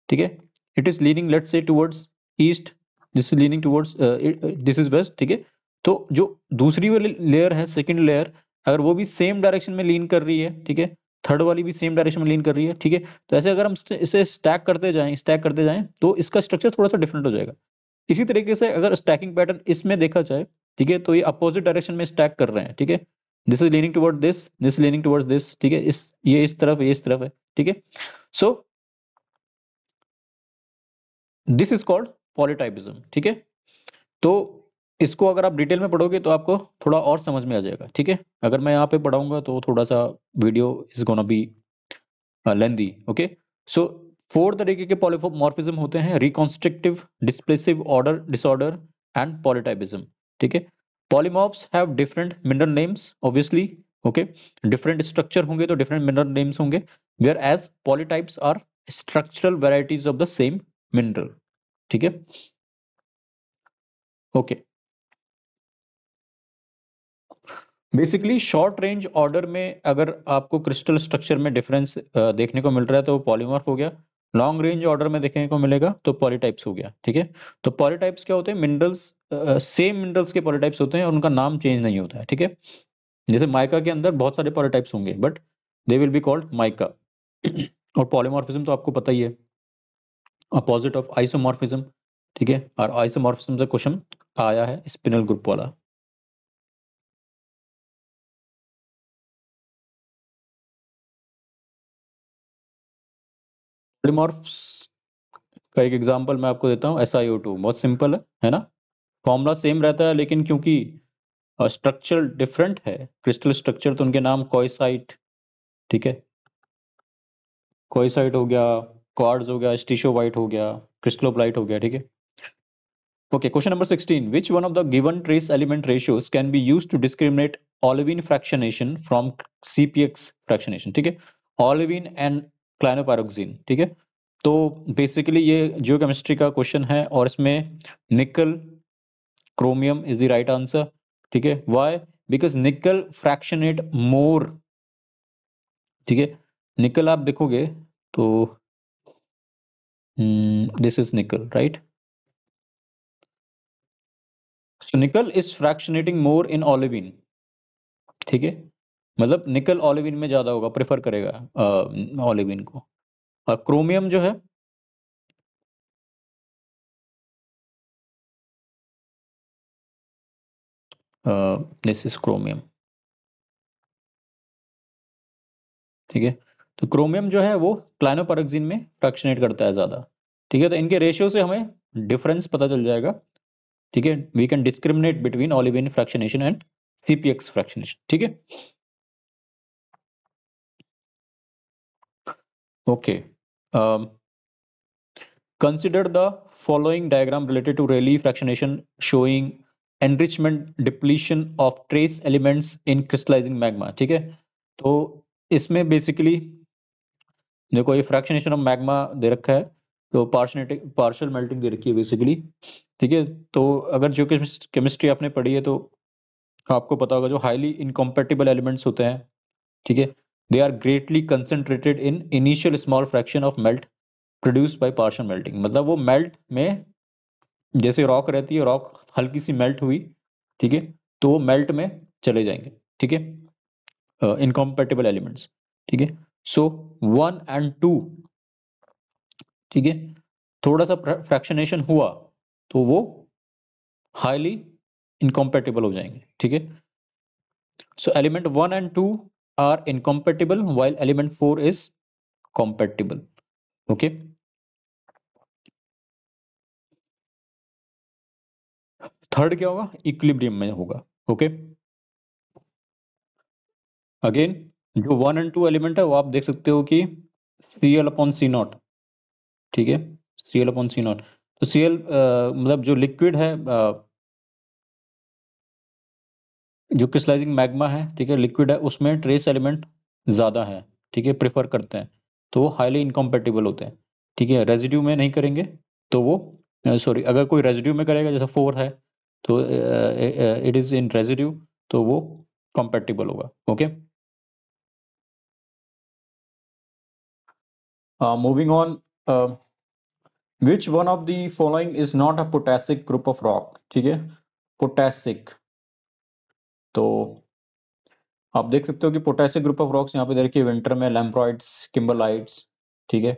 ठीक है, it is leaning let's say towards east, this is leaning towards, this is west. ठीक है, तो जो दूसरी वाली लेयर है, सेकंड लेयर, अगर वो भी सेम डायरेक्शन में लीन कर रही है, ठीक है, थर्ड वाली भी सेम डायरेक्शन में लीन कर रही है। ठीक है, तो ऐसे अगर हम इसे स्टैक करते जाएं तो इसका स्ट्रक्चर थोड़ा सा डिफरेंट हो जाएगा। इसी तरीके से अगर स्टैकिंग पैटर्न इसमें देखा जाए, ठीक है, तो ये अपोजिट डायरेक्शन में स्टैक कर रहे हैं। ठीक है, this is leaning toward this leaning towards this. ठीक है, ये इस तरफ, ये इस तरफ है। ठीक है, सो दिस इज कॉल्ड पॉलीटाइपिज्म। ठीक है, तो इसको अगर आप डिटेल में पढ़ोगे तो आपको थोड़ा और समझ में आ जाएगा। ठीक है, अगर मैं यहाँ पे पढ़ाऊंगा तो थोड़ा सा video is gonna be lengthy. Okay, so 4 तरीके के पॉलीमॉर्फिज्म होते हैं, reconstructive, displacive, order disorder and polytypism. ठीक है, polymorphs have different mineral names obviously. Okay, different structure होंगे तो डिफरेंट मिनरल नेम्स होंगे, whereas polytypes are structural varieties of the same mineral. ठीक है, okay, basically short range order में अगर आपको क्रिस्टल स्ट्रक्चर में डिफरेंस देखने को मिल रहा है तो वो पॉलीमॉर्फ हो गया। लॉन्ग रेंज ऑर्डर में देखने को मिलेगा तो पॉलीटाइप्स हो गया, ठीक है। तो पॉलीटाइप्स क्या होते हैं, मिनरल्स, सेम मिनरल्स के पॉलीटाइप्स होते हैं और उनका नाम चेंज नहीं होता है, ठीक है। जैसे माइका के अंदर बहुत सारे पॉलीटाइप्स होंगे but they will be called mica. और पॉलीमॉर्फिज्म तो आपको पता ही है, अपोजिट ऑफ आइसोमॉर्फिज्म, ठीक है। और आइसोमॉर्फिज्म से क्वेश्चन आया है स्पिनल ग्रुप वाला। पॉलीमॉर्फ्स का एक एग्जांपल मैं आपको देता हूँ, SiO2, बहुत सिंपल है ना। फॉर्मूला सेम रहता है लेकिन क्योंकि स्ट्रक्चर डिफरेंट है, क्रिस्टल स्ट्रक्चर, तो उनके नाम कॉइसाइट, ठीक है। कॉइसाइट हो गया, क्वार्ट्ज हो गया, स्टिशोवाइट हो गया, क्रिस्टलोब्लाइट हो गया, ठीक है। Okay, question number 16. Which one of the given trace element ratios can be used to discriminate olivine fractionation from CPX fractionation? ठीक है, olivine and cyanopyroxene, ठीक है। तो बेसिकली ये जियोकेमिस्ट्री का क्वेश्चन है और इसमें निकल chromium is the right answer, ठीक है। व्हाई? बिकॉज निकल फ्रैक्शनेट मोर, ठीक है। निकल आप देखोगे तो दिस इज निकल, right. So nickel is fractionating more in olivine, ठीक है। मतलब निकल ओलिविन में ज्यादा होगा, प्रेफर करेगा ओलिविन को। और क्रोमियम जो है, दिस इज क्रोमियम, ठीक है। तो क्रोमियम जो है वो क्लाइनोपैरेक्सिन में फ्रैक्शनेट करता है ज्यादा, ठीक है। तो इनके रेशियो से हमें डिफरेंस पता चल जाएगा, ठीक है। We can discriminate between olivine fractionation and CPX fractionation, ठीक है। Okay, consider the following diagram related to Rayleigh fractionation showing enrichment depletion of trace elements in crystallizing magma, ठीक है। तो इसमें बेसिकली देखो ये फ्रैक्शनेशन ऑफ मैग्मा दे रखा है, तो पार्शियल मेल्टिंग दे रखी है बेसिकली, ठीक है। तो अगर जो केमिस्ट्री आपने पढ़ी है तो आपको पता होगा जो हाईली इनकॉम्पेटिबल एलिमेंट्स होते हैं, ठीक है, they are greatly concentrated in initial small fraction of melt produced by partial melting. मतलब वो मेल्ट में, जैसे रॉक रहती है, रॉक हल्की सी मेल्ट हुई, ठीक है, तो वो मेल्ट में चले जाएंगे, ठीक है, इनकॉम्पेटिबल एलिमेंट्स, ठीक है। सो 1 और 2, ठीक है, थोड़ा सा फ्रैक्शनेशन हुआ तो वो हाईली इनकॉम्पेटिबल हो जाएंगे, ठीक है। सो एलिमेंट 1 और 2 are incompatible while element 4 is compatible, okay. Third क्या होगा, इक्विलिब्रियम में होगा, ओके। अगेन जो 1 और 2 एलिमेंट है वो आप देख सकते हो कि Cl/C0, ठीक है, Cl/C0। तो Cl मतलब जो लिक्विड है, जो क्रिस्टलाइजिंग मैग्मा है, ठीक है, लिक्विड है, उसमें ट्रेस एलिमेंट ज्यादा है, ठीक है, प्रेफर करते हैं, तो वो हाईली इनकॉम्पेटिबल होते हैं, ठीक है। रेजिड्यू में नहीं करेंगे तो वो, सॉरी, अगर कोई रेजिड्यू में करेगा जैसे 4 है तो इट इज इन रेजिड्यू, तो वो कॉम्पेटिबल होगा, okay. Moving on, which one of the following is not a potassic group of rock, ठीक है। पोटेसिक, तो आप देख सकते हो कि पोटेसिक ग्रुप ऑफ रॉक्स यहाँ पे देखिए, विंटर में लैम्प्रोइड्स, किम्बरलाइट्स, ठीक है,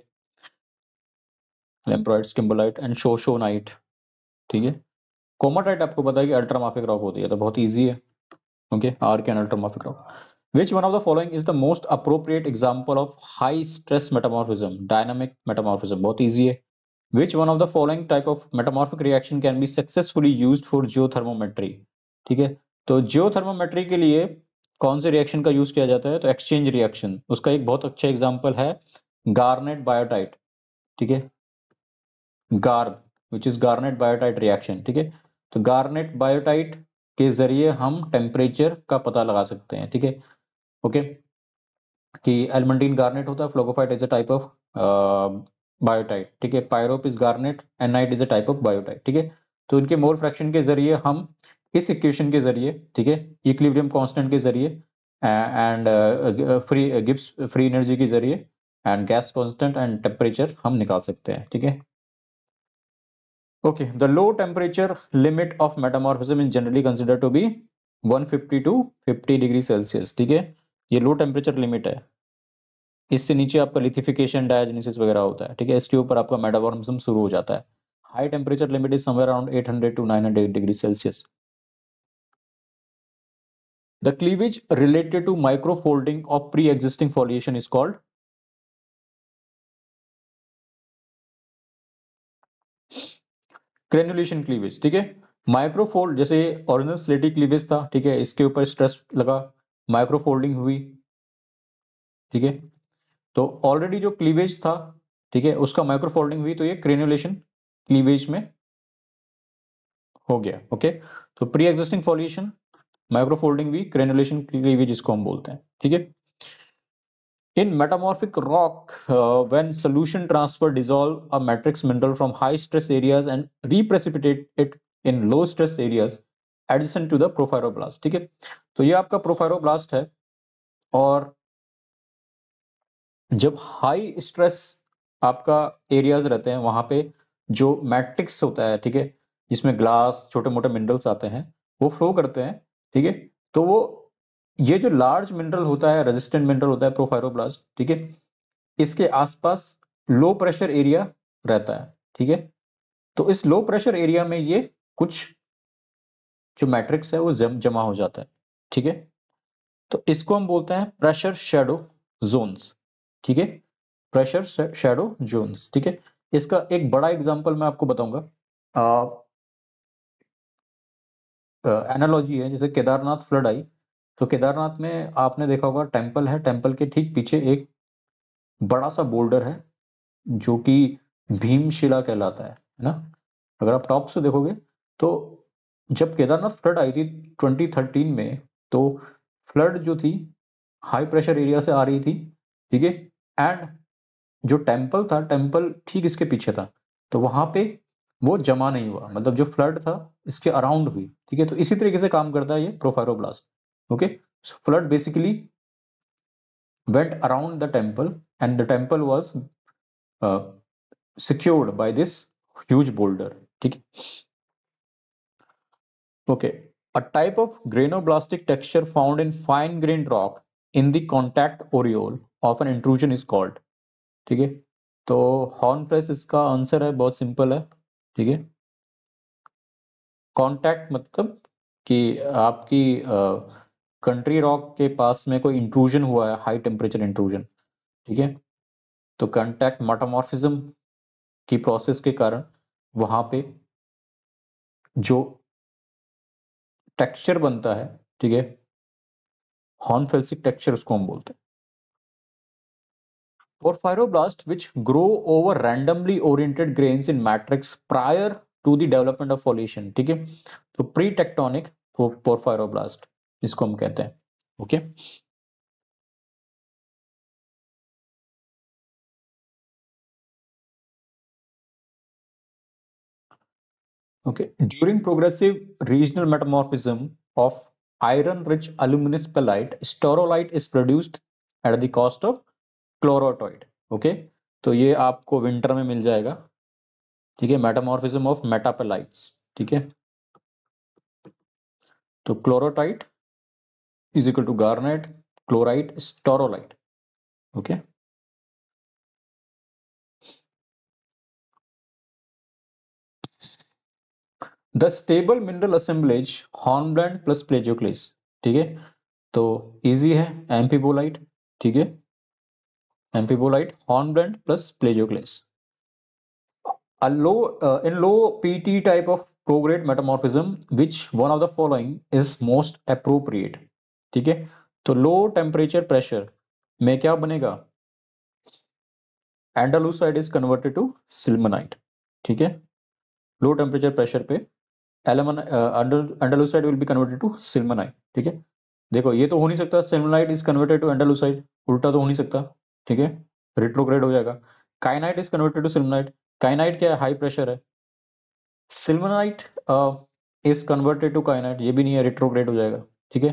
लैम्प्रोइड्स, किम्बरलाइट एंड शोशोनाइट, ठीक है। कोमाटाइट आपको पता है कि अल्ट्रामाफिक रॉक होती है, तो बहुत इजी है, ओके। आर कैन ultramafic rock. Which one of the following is the most appropriate example of high stress metamorphism, dynamic metamorphism, बहुत इजी है। Which one of the following type of metamorphic reaction can be successfully used for geothermometry, ठीक है। तो जियोथर्मोमेट्री के लिए कौन से reaction का यूज किया जाता है, तो एक्सचेंज रिएक्शन, उसका एक बहुत अच्छा एग्जांपल है गार्नेट बायोटाइट, ठीक है, garb, which is garnet biotite reaction, ठीक है। तो गार्नेट बायोटाइट के जरिए हम टेम्परेचर का पता लगा सकते हैं, ठीक है, ओके। कि एल्मंटीन गार्नेट होता है, phlogopite is a type of biotite, ठीक है। Pyrope is garnet, annite is a type of biotite, ठीक है। तो इनके मोल फ्रैक्शन के जरिए हम इस इक्वेशन के जरिए, ठीक है, इक्विलिब्रियम कांस्टेंट के जरिए and free Gibbs free energy के जरिए and gas constant and temperature हम निकाल सकते हैं, ठीक है। Okay, the low temperature limit of metamorphism is generally considered to be 150 to 50 degree Celsius, ठीक है। ये लो टेम्परेचर लिमिट है, इससे नीचे आपका लिथिफिकेशन, डायजेनेसिस वगैरह होता है, ठीक है। इसके ऊपर आपका मेटामॉर्फिज्म शुरू हो जाता है। High temperature limit is somewhere around 800 to 900 degree Celsius. The cleavage related to microfolding of pre-existing foliation is called granulation cleavage, ठीक है। माइक्रोफोल्ड, जैसे ओरिजिनल स्लेटी क्लीवेज था, ठीक है, इसके ऊपर स्ट्रेस लगा, माइक्रोफोल्डिंग हुई, ठीक है। तो ऑलरेडी जो क्लीवेज था, ठीक है, उसका माइक्रोफोल्डिंग हुई, तो ये ग्रेनुलेशन क्लीवेज में हो गया। ओके, तो प्री एग्जिस्टिंग फॉलिएशन, माइक्रोफोल्डिंग हुई, ग्रेनुलेशन क्लीवेज इसको हम बोलते हैं, ठीक है। In metamorphic rock, when solution transfer dissolve a matrix mineral from high stress areas and reprecipitate it in low stress areas adjacent to the porphyroblast, ठीक है। तो ये आपका porphyroblast है, और जब हाई स्ट्रेस आपका एरियाज रहते हैं, वहां पे जो मैट्रिक्स होता है, ठीक है, जिसमें ग्लास, छोटे मोटे मिनरल्स आते हैं, वो फ्लो करते हैं, ठीक है। तो वो ये जो लार्ज मिनरल होता है, रेजिस्टेंट मिनरल होता है प्रोफायरोब्लास्ट, ठीक है, इसके आसपास लो प्रेशर एरिया रहता है, ठीक है। तो इस लो प्रेशर एरिया में ये कुछ जो मैट्रिक्स है वो जमा हो जाता है, ठीक है। तो इसको हम बोलते हैं प्रेशर शैडो जोन्स, ठीक है, प्रेशर शैडो जोन्स, ठीक है। इसका एक बड़ा एग्जांपल मैं आपको बताऊंगा, एनालॉजी है, जैसे केदारनाथ फ्लड आई, तो केदारनाथ में आपने देखा होगा टेम्पल है, टेम्पल के ठीक पीछे एक बड़ा सा बोल्डर है जो कि भीमशिला कहलाता है ना। अगर आप टॉप से देखोगे, तो जब केदारनाथ फ्लड आई थी 2013 में, तो फ्लड जो थी हाई प्रेशर एरिया से आ रही थी, ठीक है। एंड जो टेम्पल था, टेम्पल ठीक इसके पीछे था, तो वहां पे वो जमा नहीं हुआ, मतलब जो फ्लड था इसके अराउंड हुई, ठीक है। तो इसी तरीके से काम करता है ये porphyroblast. Okay, flood basically went around the temple and the temple was secured by this huge boulder, ठीक है। Okay, a type of granoblastic texture found in fine grained rock in the contact aureole of an intrusion is called, ठीक है। तो हॉर्नप्लेस इसका answer है, बहुत simple है, ठीक है। कॉन्टैक्ट मतलब कि आपकी कंट्री रॉक के पास में कोई इंट्रूजन हुआ है, हाई टेम्परेचर इंट्रूजन, ठीक है। तो कॉन्टैक्ट मेटामॉर्फिज्म की प्रोसेस के कारण वहां पे जो टेक्सचर बनता है, ठीक है, हॉर्नफेल्सिक टेक्सचर उसको हम बोलते हैं। Porphyroblast which grow over randomly oriented grains in matrix prior to the development of foliation, ठीक है। तो प्री टेक्टोनिक पोरफायरोब्लास्ट इसको हम कहते हैं, okay. Okay, during progressive regional metamorphism of iron-rich aluminous pellite, staurolite is produced at the cost of chloritoid, okay. तो ये आपको विंटर में मिल जाएगा, ठीक है, मेटामॉर्फिज्म ऑफ मेटापेलाइट्स, ठीक है। तो chloritoid is equal to garnet, chlorite, staurolite, okay. The stable mineral assemblage hornblende plus plagioclase, ठीक है। तो इजी है, एम्फीबोलाइट, ठीक है, amphibolite, hornblende plus plagioclase. A low in low PT type of prograde metamorphism, which one of the following is most appropriate, ठीक है। तो low temperature pressure में क्या बनेगा, एंडालुसाइड इज कन्वर्टेड टू सिल्मनाइट, ठीक है। लो टेम्परेचर प्रेशर पे एंडालुसाइड विल बी कन्वर्टेड टू सिल्मनाइट, ठीक है। देखो ये तो हो नहीं सकता, सिल्मनाइट इज कन्वर्टेड टू एंडालुसाइड, उल्टा तो हो नहीं सकता, ठीक है, रिट्रोग्रेड हो जाएगा। काइनाइट इज कन्वर्टेड टू सिल्मनाइट, काइनाइट क्या है, हाई प्रेशर है। सिल्वनाइट इज कन्वर्टेड टू काइनाइट, ये भी नहीं है, रिट्रोग्रेड हो जाएगा, ठीक है।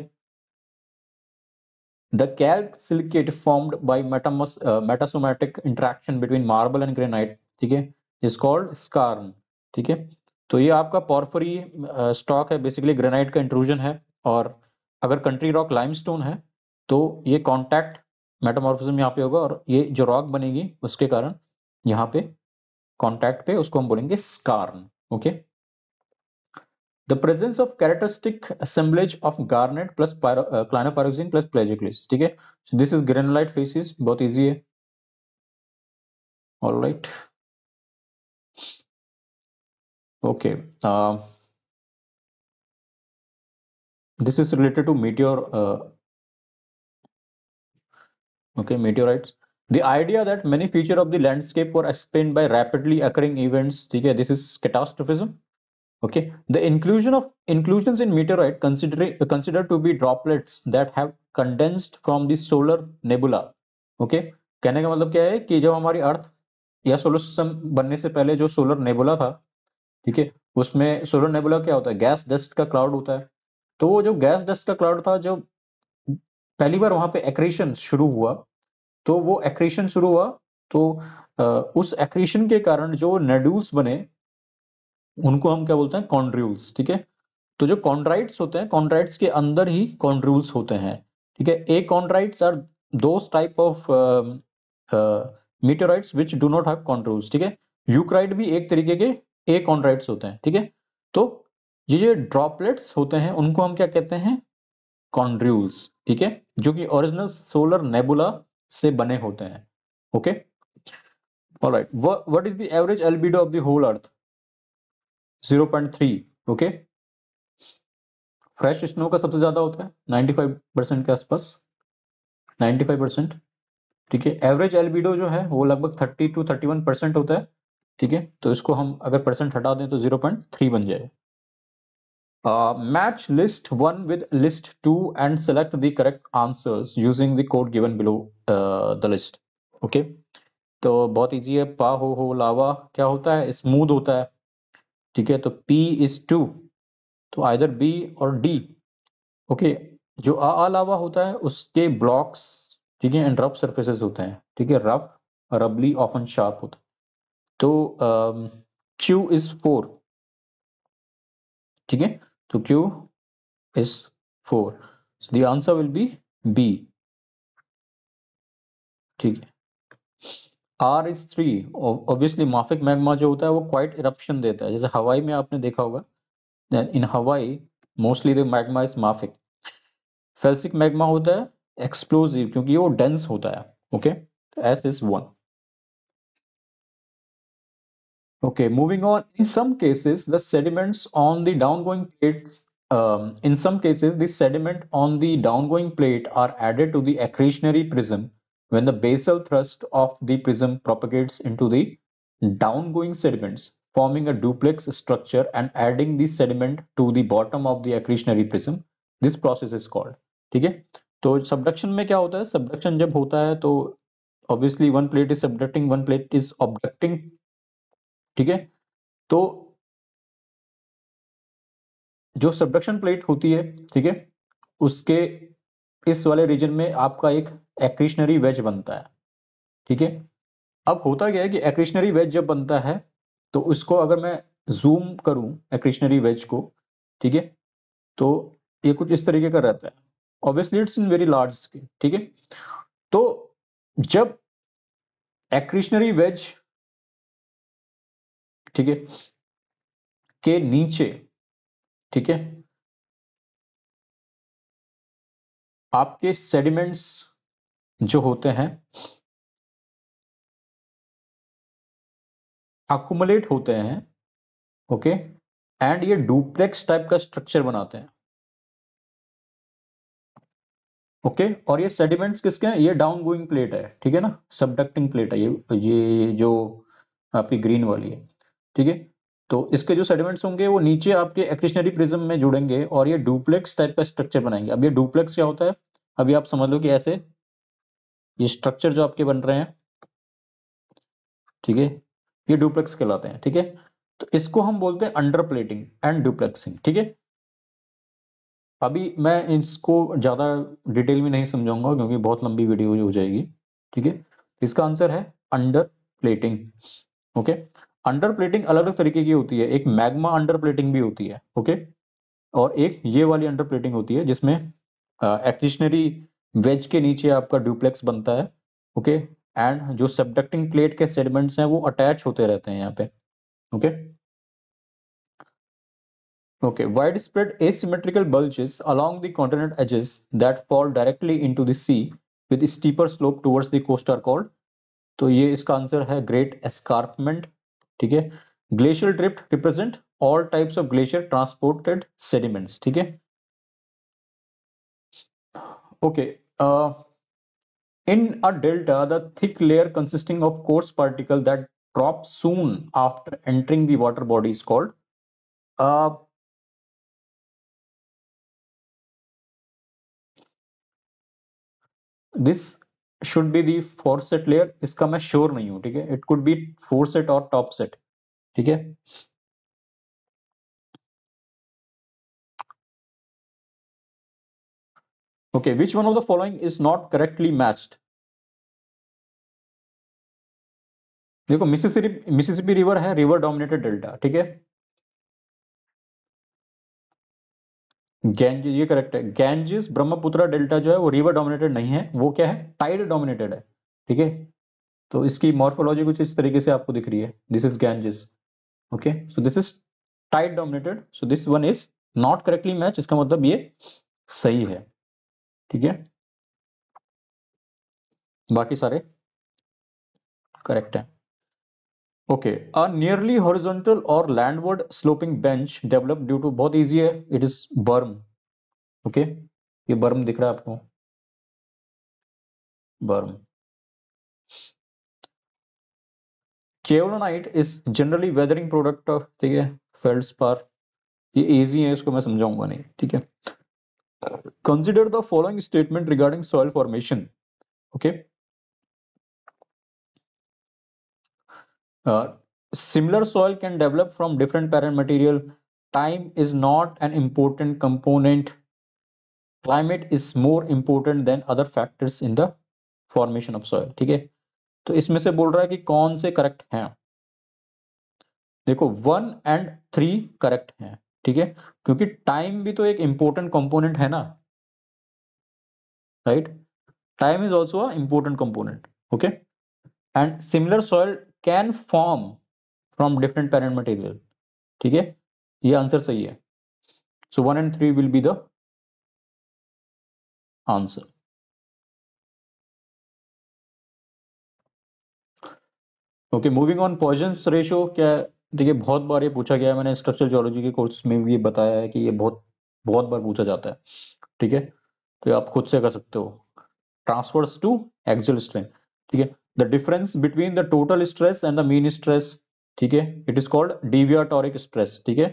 The Calc silicate formed by metasomatic interaction between marble and granite, ठीक है, इज कॉल्ड स्कारन, ठीक है। तो ये आपका पोर्फिरी स्टॉक है, बेसिकली ग्रेनाइट का इंट्रूजन है। और अगर कंट्री रॉक लाइमस्टोन है तो ये कॉन्टैक्ट मेटामॉर्फिज्म यहाँ पे होगा, और ये जो रॉक बनेगी उसके कारण यहाँ पे कॉन्टैक्ट पे उसको हम बोलेंगे skarn, okay. The presence of characteristic assemblage of garnet plus clinopyroxene plus plagioclase, ठीक है। दिस इज ग्रेनुलाइट फेसिस, बहुत इजी है, alright, okay. This is related to meteor, okay, meteorites. The idea that many features of the landscape were explained by rapidly occurring events, ठीक है, this is catastrophism, okay. The inclusions in meteorite considered to be droplets that have condensed from the solar nebula, okay. कहने का मतलब क्या है कि जब हमारी अर्थ या सोलर सिस्टम बनने से पहले जो सोलर नेबुला था, ठीक है, उसमें सोलर नेबुला क्या होता है, गैस डस्ट का क्लाउड होता है। तो वो जो गैस डस्ट का क्लाउड था, जो पहली बार वहां पे एक्रेशन शुरू हुआ, तो वो एक्रेशन शुरू हुआ, तो उस एक्रेशन के कारण जो नेड्यूल्स बने उनको हम क्या बोलते हैं, कॉन्ड्रूल्स, ठीक है। तो जो कॉन्ड्राइट्स होते हैं, कॉन्ड्राइट्स के अंदर ही कॉन्ड्रूल्स होते हैं, ठीक है। Achondrites are those type of meteorites which do not have chondrules, ठीक है। यूक्राइट भी एक तरीके के ए कॉन्ड्राइट्स होते हैं, ठीक है। तो ये ड्रॉपलेट्स होते हैं उनको हम क्या कहते हैं, कॉन्ड्रूल्स, ठीक है, जो कि ओरिजिनल सोलर नेबुला से बने होते हैं, okay. Alright, what is the average albedo of the whole earth, 0.3, okay. Fresh snow का सबसे ज्यादा होता है 95% के आसपास, 95%, ठीक है। एवरेज एल्बिडो जो है वो लगभग 30 to 31% होता है, ठीक है। तो इसको हम अगर परसेंट हटा दें तो 0.3 बन जाए। Match list 1 with list 2 and select the correct answers using the code given below the list, okay. तो बहुत इजी है, पा हो लावा क्या होता है, स्मूथ होता है, ठीक है। तो P is 2, तो आइदर B और D, ओके। जो लावा होता है उसके ब्लॉक्स, ठीक है, एंड रफ सरफेसेस होते हैं, ठीक है, रफ, रबली, ऑफन शार्प होता है। तो Q is 4, ठीक है, तो Q is 4, so the answer will be B, ठीक है। R is 3, obviously माफिक मैग्मा जो होता है वो क्वाइट इरप्शन देता है, जैसे हवाई में आपने देखा होगा, in Hawaii mostly the magma is mafic. Felsic magma होता है एक्सप्लोसिव क्योंकि वो डेंस होता है, okay. S is 1, okay. Moving on, in some cases the sediments on the downgoing plate, in some cases the sediment on the downgoing plate are added to the accretionary prism when the basal thrust of the prism propagates into the downgoing sediments, forming a duplex structure and adding the sediment to the bottom of the accretionary prism. This process is called, ठीक है। तो subduction में क्या होता है, subduction जब होता है तो obviously one plate is subducting, one plate is obducting, ठीक है। तो जो सबडक्शन प्लेट होती है, ठीक है, उसके इस वाले रीजन में आपका एक एक्रीशनरी वेज बनता है, ठीक है। अब होता क्या है कि एक्रीशनरी वेज जब बनता है तो उसको अगर मैं जूम करूं एक्रीशनरी वेज को, ठीक है, तो ये कुछ इस तरीके का रहता है, obviously it's in very large scale, ठीक है। तो जब एक्रीशनरी वेज, ठीक है, के नीचे, ठीक है, आपके सेडिमेंट्स जो होते हैं अकुमुलेट होते हैं, ओके, एंड ये डुप्लेक्स टाइप का स्ट्रक्चर बनाते हैं, ओके। और ये सेडिमेंट्स किसके हैं, ये डाउन गोइंग प्लेट है, ठीक है ना, सबडक्टिंग प्लेट है ये जो आपकी ग्रीन वाली है, ठीक है। तो इसके जो सेडिमेंट्स होंगे वो नीचे आपके एक्रेशनरी प्रिज्म में जुड़ेंगे और ये डुप्लेक्स टाइप का स्ट्रक्चर बनाएंगे। अब ये डुप्लेक्स क्या होता है, अभी आप समझ लो कि ऐसे ये स्ट्रक्चर जो आपके बन रहे हैं, ठीक है, ये डुप्लेक्स कहलाते हैं, ठीक है। तो इसको हम बोलते हैं अंडर प्लेटिंग एंड डुप्लेक्सिंग, ठीक है। अभी मैं इसको ज्यादा डिटेल में नहीं समझाऊंगा क्योंकि बहुत लंबी वीडियो हो जाएगी, ठीक है। इसका आंसर है under plating. Okay, under plating अलग अलग तरीके की होती है, एक मैग्मा अंडर प्लेटिंग भी होती है, ओके, और एक ये वाली अंडर प्लेटिंग होती है जिसमें एक्टिशनरी वेज के नीचे आपका ड्यूप्लेक्स बनता है, ओके, एंड जो सबडक्टिंग प्लेट के सेगमेंट्स हैं वो अटैच होते रहते हैं यहाँ पे, okay. Okay, widespread asymmetrical bulges along the continent edges that fall directly into the sea with steeper slope towards the coast are called, तो ये इसका आंसर है ग्रेट एस्कार्पमेंट, ठीक है। Glacial drift represent all types of glacier transported sediments, ठीक है। Okay, in a delta, the thick layer consisting of coarse particle that drop soon after entering the water body is called, this should be the foreset layer, इसका मैं sure नहीं हूं, ठीक है। It could be फोरसेट और top set, ठीक है। Okay, which one of the following is not correctly matched. देखो मिसिसिपी रिवर है रिवर डोमिनेटेड डेल्टा, ठीक है। गैंज, ये करेक्ट है। गैंजिस ब्रह्मपुत्र डेल्टा जो है वो रिवर डोमिनेटेड नहीं है, वो क्या है, टाइड डोमिनेटेड है, ठीक है। तो इसकी मॉर्फोलॉजी कुछ इस तरीके से आपको दिख रही है, this is Ganges, okay, so this is tied dominated, so this one is not correctly match, इसका मतलब ये सही है, ठीक है। बाकी सारे करेक्ट है। ओके, अ नियरली हॉरिजॉन्टल और landward sloping bench develop due to, बहुत इजी है, इट इज बर्म, ओके, ये बर्म दिख रहा है आपको, berm. Kaolinite is generally weathering product of, ठीक है, फेल्डस्पार, ये इजी है, इसको मैं समझाऊंगा नहीं, ठीक है। Consider the following statement regarding soil formation, okay. Similar soil can develop from different parent material. Time is not an important component. Climate is more important than other factors in the formation of soil, ठीक है। तो इसमें से बोल रहा है कि कौन से करेक्ट हैं। देखो 1 और 3 करेक्ट हैं, ठीक है, क्योंकि टाइम भी तो एक इंपॉर्टेंट कंपोनेंट है ना, right. Time is also a important component, okay, and similar soil can form from different parent material, ठीक है, ये आंसर सही है। So 1 and 3 will be the answer. Okay, moving on, Poisson's ratio क्या है? देखिए बहुत बार ये पूछा गया है, मैंने स्ट्रक्चरल जियोलॉजी के कोर्स में भी ये बताया है कि ये बहुत बहुत बार पूछा जाता है, ठीक है। तो ये आप खुद से कर सकते हो, ट्रांसफर्स टू एक्सियल स्ट्रेन, ठीक है। The difference between the total stress and the mean stress, ठीक है, it is called deviatoric stress, ठीक है।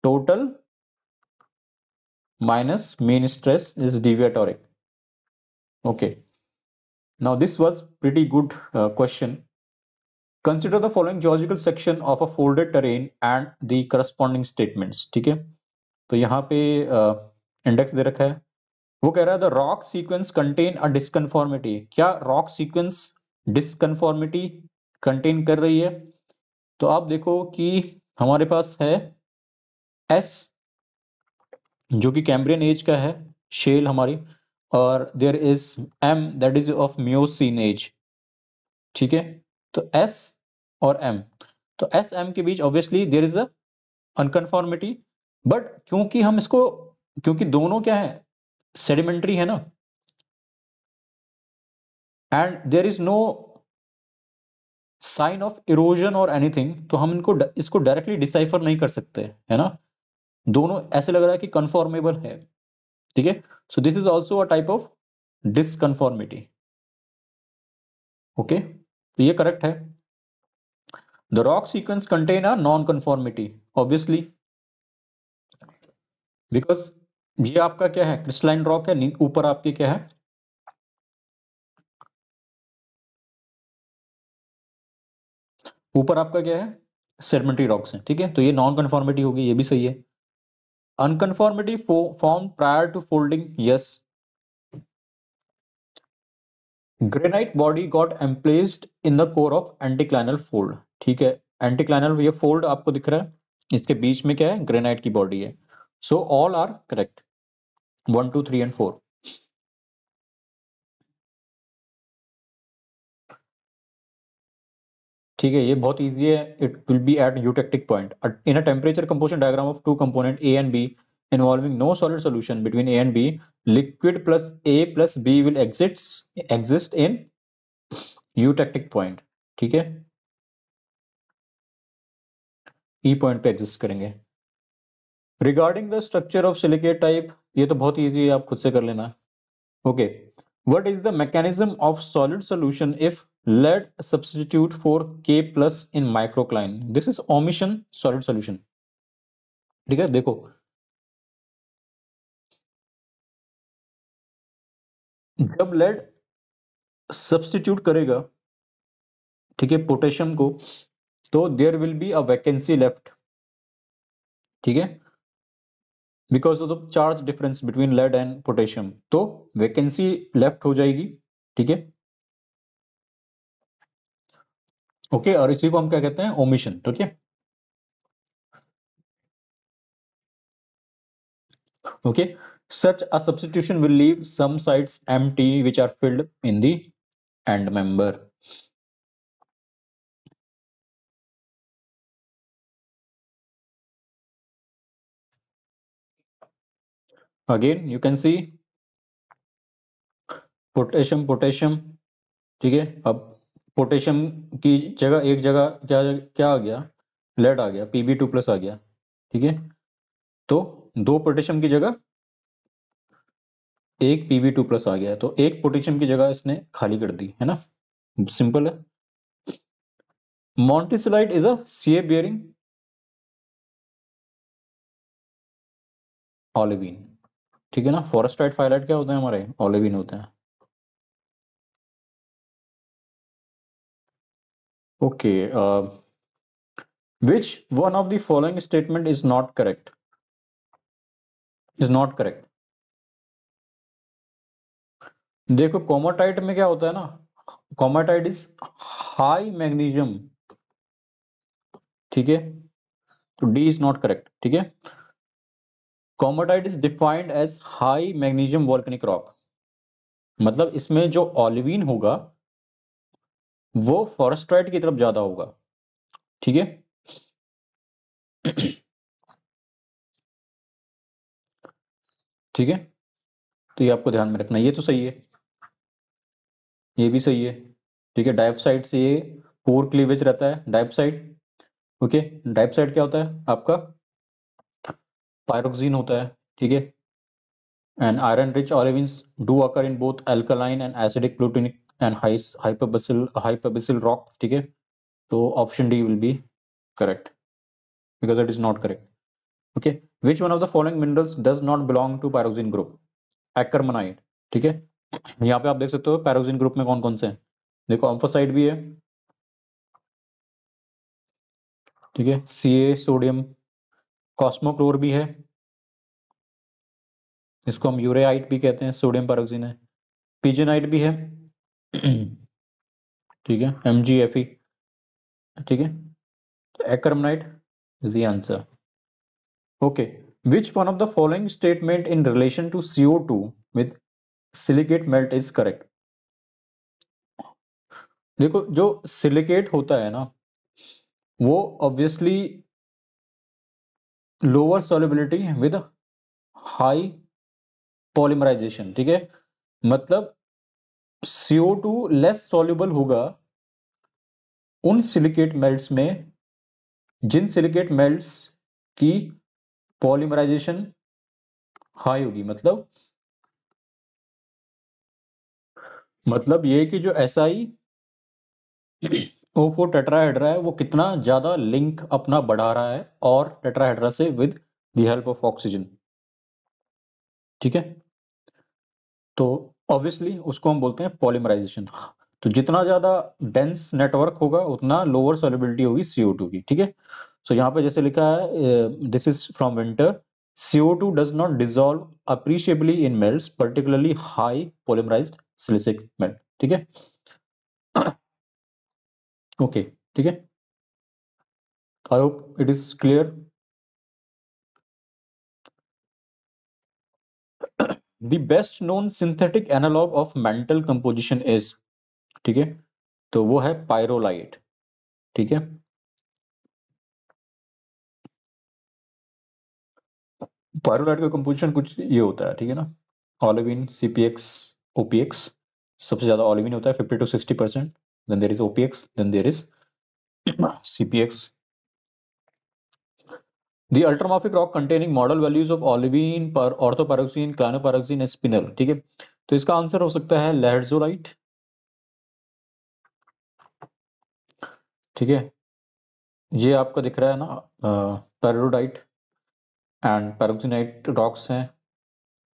Total minus mean stress is deviatoric, okay. Now this was pretty good question. Consider the following geological section of a folded terrain and the corresponding statements, ठीक है। तो यहाँ पे index दे रखा है, वो कह रहा है the rock sequence contain a disconformity, क्या रॉक सीक्वेंस डिसकन्फॉर्मिटी कंटेन कर रही है। तो आप देखो कि हमारे पास है एस जो कि कैम्ब्रियन एज का है, शेल हमारी, और there is M that is of Miocene age, ठीक है। तो एस और एम, तो एस एम के बीच obviously there is a unconformity, but क्योंकि हम इसको, क्योंकि दोनों क्या है, सेडिमेंट्री है ना, and there is no sign of erosion और एनीथिंग, तो हम इनको इसको डायरेक्टली डिसाइफर नहीं कर सकते, है ना। दोनों ऐसे लग रहा है कि कन्फॉर्मेबल है, ठीक है। So this is also a type of disconformity, okay, तो ये करेक्ट है। The rock sequence contain a non conformity, obviously, because ये आपका क्या है, क्रिस्टलाइन रॉक है, ऊपर आपके क्या है, ऊपर आपका क्या है, सेडिमेंट्री रॉक्स हैं, ठीक है। तो ये नॉन कन्फॉर्मिटी होगी, ये भी सही है। Unconformity formed prior to folding, yes. Granite body got emplaced in the core of anticlinal fold. ठीक है, एंटीक्लाइनल ये फोल्ड आपको दिख रहा है, इसके बीच में क्या है, ग्रेनाइट की बॉडी है. So all are correct, 1 2 3 and 4. ठीक है, ये बहुत इजी है. It will be at eutectic point in a temperature composition diagram of two component A and B involving no solid solution between A and B, liquid plus A plus B will exist in eutectic point. ठीक है, E point पे exist करेंगे. Regarding the structure of silicate type, ये तो बहुत easy है, आप खुद से कर लेना. Okay, what is the mechanism of solid solution if lead substitute for K plus in microcline? This is omission solid solution. ठीक है, देखो जब lead substitute करेगा, ठीक है, पोटेशियम को, तो there will be a vacancy left. ठीक है, because of the charge difference between lead and potassium, तो vacancy left हो जाएगी. ठीक है, ओके, और इसी को हम क्या कहते हैं, ओमिशन. ठीक है, okay, such a substitution will leave some sites empty which are filled in the end member. Again you can see potassium potassium. ठीक है, अब पोटेशियम की जगह एक जगह क्या क्या आ गया, लेड आ गया, Pb2+ आ गया. ठीक है, तो दो पोटेशियम की जगह एक Pb2+ आ गया, तो एक पोटेशियम की जगह इसने खाली कर दी, है ना, सिंपल है. मोंटिसलाइट इज अ सीए बियरिंग ऑलिवीन. ठीक है ना, फॉरेस्टाइट फाइलाइट क्या होते हैं हमारे, ऑलिवीन होते हैं. Okay, which one of the following statement is not correct? Is not correct. देखो कोमाटाइट में क्या होता है ना, कोमाटाइट इज हाई मैग्नीशियम. ठीक है, तो डी इज नॉट करेक्ट. ठीक है, komatiite is defined as high magnesium volcanic rock. मतलब इसमें जो ऑलिवीन होगा वो फॉरेस्ट्राइट की तरफ ज्यादा होगा. ठीक है, ठीक है, तो ये आपको ध्यान में रखना. ये तो सही है, ये भी सही है. ठीक है, डाइऑक्साइड से ये पोर क्लीवेज रहता है, डाइऑक्साइड. ओके, डाइऑक्साइड क्या होता है आपका, पायरोक्सिन होता है. ठीक है, and iron rich olivines do occur in both alkaline and acidic plutonic and hyperbasil rock. ठीक है, तो option D will be correct because it is not correct. Okay, which one of the following minerals does not belong to pyroxene group? Acromite. ठीक है, यहाँ पे आप देख सकते हो pyroxene group में कौन कौन से हैं. देखो अम्फोसाइड भी है. ठीक है, Ca सोडियम, कॉस्मोक्लोर भी है, इसको हम यूरेआइट भी कहते हैं, सोडियम पायरोक्सिन है. पिजनाइट भी है. ठीक है, MgFe. ठीक है, acromite is the answer. Okay, which one of the following statement in relation to CO2 with silicate melt is correct? देखो जो सिलिकेट होता है ना, वो obviously lower solubility with high polymerization. ठीक है, मतलब CO2 लेस सॉल्युबल होगा उन सिलिकेट मेल्ट्स में जिन सिलिकेट मेल्ट्स की पॉलीमराइजेशन हाई होगी. मतलब ये कि जो SI O4 टेट्राहेड्रा है वो कितना ज्यादा लिंक अपना बढ़ा रहा है और टेट्राहेड्रा से with the help of oxygen. ठीक है, तो ऑब्वियसली उसको हम बोलते हैं पॉलीमराइजेशन. तो जितना ज्यादा डेंस नेटवर्क होगा उतना लोअर सॉल्युबिलिटी होगी CO2 की. ठीक है, सो यहाँ पे जैसे लिखा है this is from winter, CO2 does not dissolve appreciably in melts, particularly high polymerized silicic melt. ठीक है, ओके, ठीक है, I hope it is clear. The best known synthetic analogue of mantle composition is, ठीक है, तो वो है पायरोलाइट. ठीक है, पायरोलाइट का कंपोजिशन कुछ ये होता है, ठीक है ना, ओलेविन, CPX, OPX. सबसे ज्यादा ओलेविन होता है 50 to 60%, then there is OPX, then there is CPX. The ultramorphic rock containing model values of olivine, orthopyroxene, cyanopyroxene, spinel. ठीक है, तो इसका आंसर हो सकता है लैटजोलाइट. ठीक है, ये आपका दिख रहा है ना, पेरोडाइट एंड पैरोक्सिनाइट रॉक्स हैं.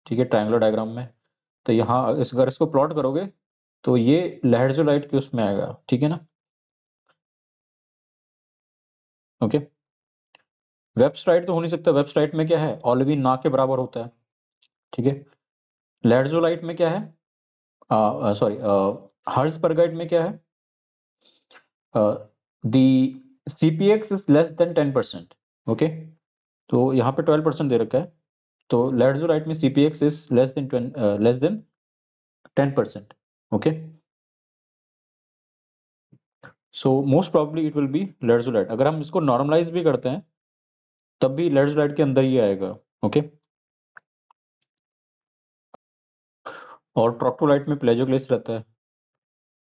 ठीक है, ट्रायंगुलर डायग्राम में. तो यहाँ अगर इसको प्लॉट करोगे तो ये लैटजोलाइट के उसमें आएगा. ठीक है ना, ओके. वेबस्टाइट तो हो नहीं सकता, वेबस्टाइट में क्या है, ऑलिविन ना के बराबर होता है. ठीक है, लैटजोलाइट में क्या है, सॉरी, हर्ट्जबर्गाइट में क्या है, दी CPX is less than 10%. Okay, तो यहाँ पे 12% दे रखा है, तो लैटजोलाइट में CPX is less than 10%. Okay, so most probably it will be lherzolite. अगर हम इसको नॉर्मलाइज भी करते हैं तब भी लैटजोलाइट के अंदर ही आएगा. ओके, और ट्रोक्टोलाइट में प्लेजोक्लेस रहता है.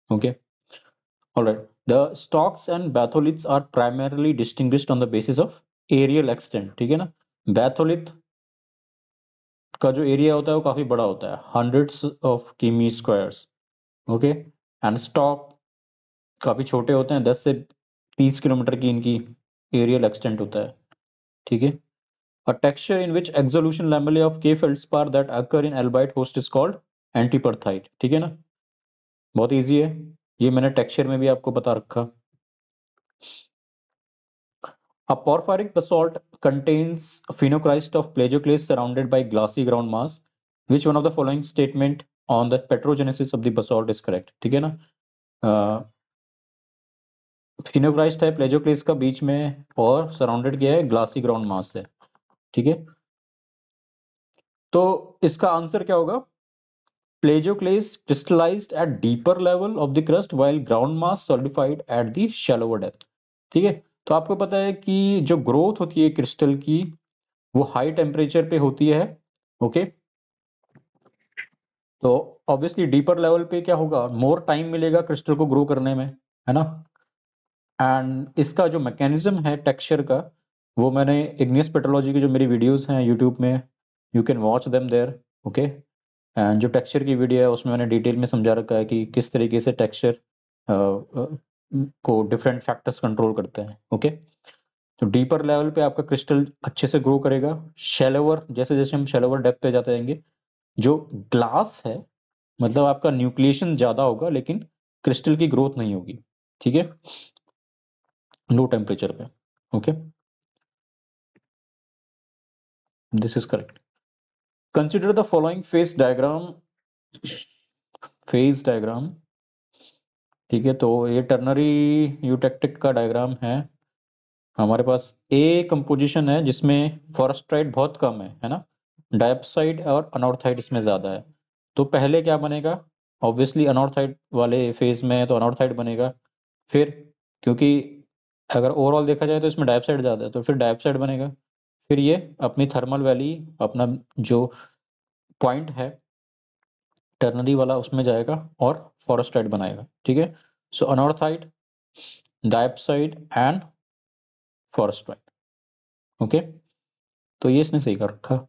Okay, alright. The stocks and batholiths are primarily distinguished on the basis of areal extent. ठीक है ना, बैथोलिथ का जो एरिया होता है वो काफी बड़ा होता है, हंड्रेड्स ऑफ किमी स्क्वायर्स. ओके, एंड स्टॉक काफी छोटे होते हैं, 10 से 30 किलोमीटर की इनकी एरियल एक्सटेंट होता है. ठीक है, a texture in which exolution lamellae of K feldspar that occur in albite host is called antiperthite. ठीक है ना, बहुत इजी है, ये मैंने टेक्सचर में भी आपको बता रखा. A porphyric basalt contains phenocryst of plagioclase surrounded by glassy ground mass. Which one of the following statement on the petrogenesis of the basalt is correct? ठीक है ना, फिनोक्राइस्ट है प्लेजोक्लेस का बीच में और सराउंडेड किया है ग्लासी ग्राउंड मास से. ठीक है, तो इसका आंसर क्या होगा, Plagioclase crystallized at deeper level of the crust while ground mass solidified at the shallower depth. ठीक है, तो आपको पता है कि जो ग्रोथ होती है क्रिस्टल की वो हाई टेम्परेचर पे होती है. ओके, तो ऑब्वियसली डीपर लेवल पे क्या होगा, मोर टाइम मिलेगा क्रिस्टल को ग्रो करने में, है ना. एंड इसका जो मैकेनिज्म है टेक्सचर का, वो मैंने इग्नियस पेट्रोलॉजी की जो मेरी वीडियोस हैं यूट्यूब में, you can watch them there. Okay, and जो टेक्सचर की वीडियो है उसमें मैंने डिटेल में समझा रखा है कि किस तरीके से टेक्सचर को डिफरेंट फैक्टर्स कंट्रोल करते हैं. ओके, तो डीपर लेवल पे आपका क्रिस्टल अच्छे से ग्रो करेगा. शैलोवर, जैसे जैसे हम शैलोवर डेप्थ पे जाते जाएंगे, जो ग्लास है मतलब आपका न्यूक्लिएशन ज्यादा होगा लेकिन क्रिस्टल की ग्रोथ नहीं होगी. ठीक है, लो टेम्परेचर पे. Okay, this is correct. Consider the following phase diagram. Phase diagram, ठीक है, तो ये टर्नरी यूटेक्टिक का डायग्राम है. हमारे पास ए कंपोजिशन है जिसमें फॉरेस्ट्राइट बहुत कम है ना, डाइऑक्साइड और अनॉर्थाइड इसमें ज्यादा है. तो पहले क्या बनेगा, ऑब्वियसली अनॉर्थाइड वाले फेज में है तो अनॉर्थाइड बनेगा. फिर क्योंकि अगर ओवरऑल देखा जाए तो इसमें डाइऑक्साइड ज्यादा है तो फिर डाइऑक्साइड बनेगा. फिर ये अपनी थर्मल वैली, अपना जो पॉइंट है टर्नरी वाला उसमें जाएगा और फॉरेस्ट्राइड बनाएगा. ठीक है, सो अनॉर्थाइड, डाइऑक्साइड एंड फॉरेस्ट्राइड. ओके, तो ये इसने सही कर रखा.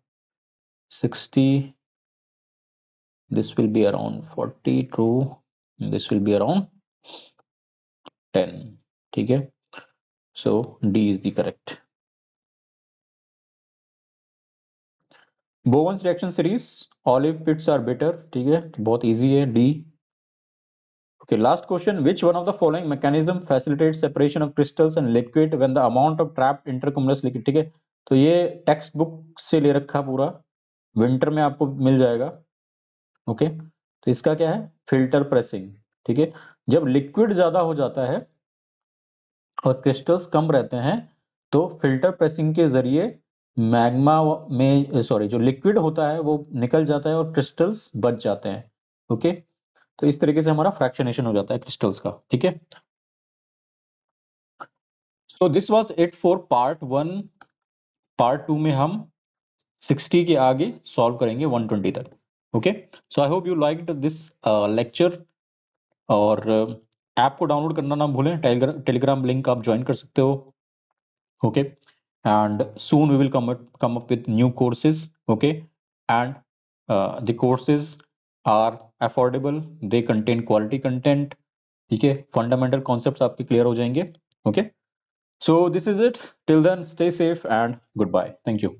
60, this will be around 40 true, this will be around 10. ठीक है, so D is the correct. Bowen's reaction series, olive pits are bitter. ठीक है, बहुत easy है, D. Okay, last question. Which one of the following mechanism facilitates separation of crystals and liquid when the amount of trapped intercumulus liquid? ठीक है, तो ये text book से ले रखा पूरा, विंटर में आपको मिल जाएगा। ओके, तो इसका क्या है, फिल्टर प्रेसिंग। ठीक है, जब लिक्विड ज्यादा हो जाता है और क्रिस्टल्स कम रहते हैं तो फिल्टर प्रेसिंग के जरिए मैग्मा में सॉरी जो लिक्विड होता है वो निकल जाता है और क्रिस्टल्स बच जाते हैं। ओके, तो इस तरीके से हमारा फ्रैक्शनेशन हो जाता है क्रिस्टल्स का। ठीक है, so this was it for part 1। Part 2 में हम 60 के आगे सॉल्व करेंगे 120 तक। Okay, so I hope you liked this lecture. और ऐप को डाउनलोड करना ना भूलें, टेलीग्राम लिंक आप ज्वाइन कर सकते हो। Okay, and soon we will come up with new courses. Okay, and the courses are affordable, they contain quality content. ठीक है, फंडामेंटल कॉन्सेप्ट्स आपके क्लियर हो जाएंगे। Okay, so this is it, till then stay safe and goodbye, thank you.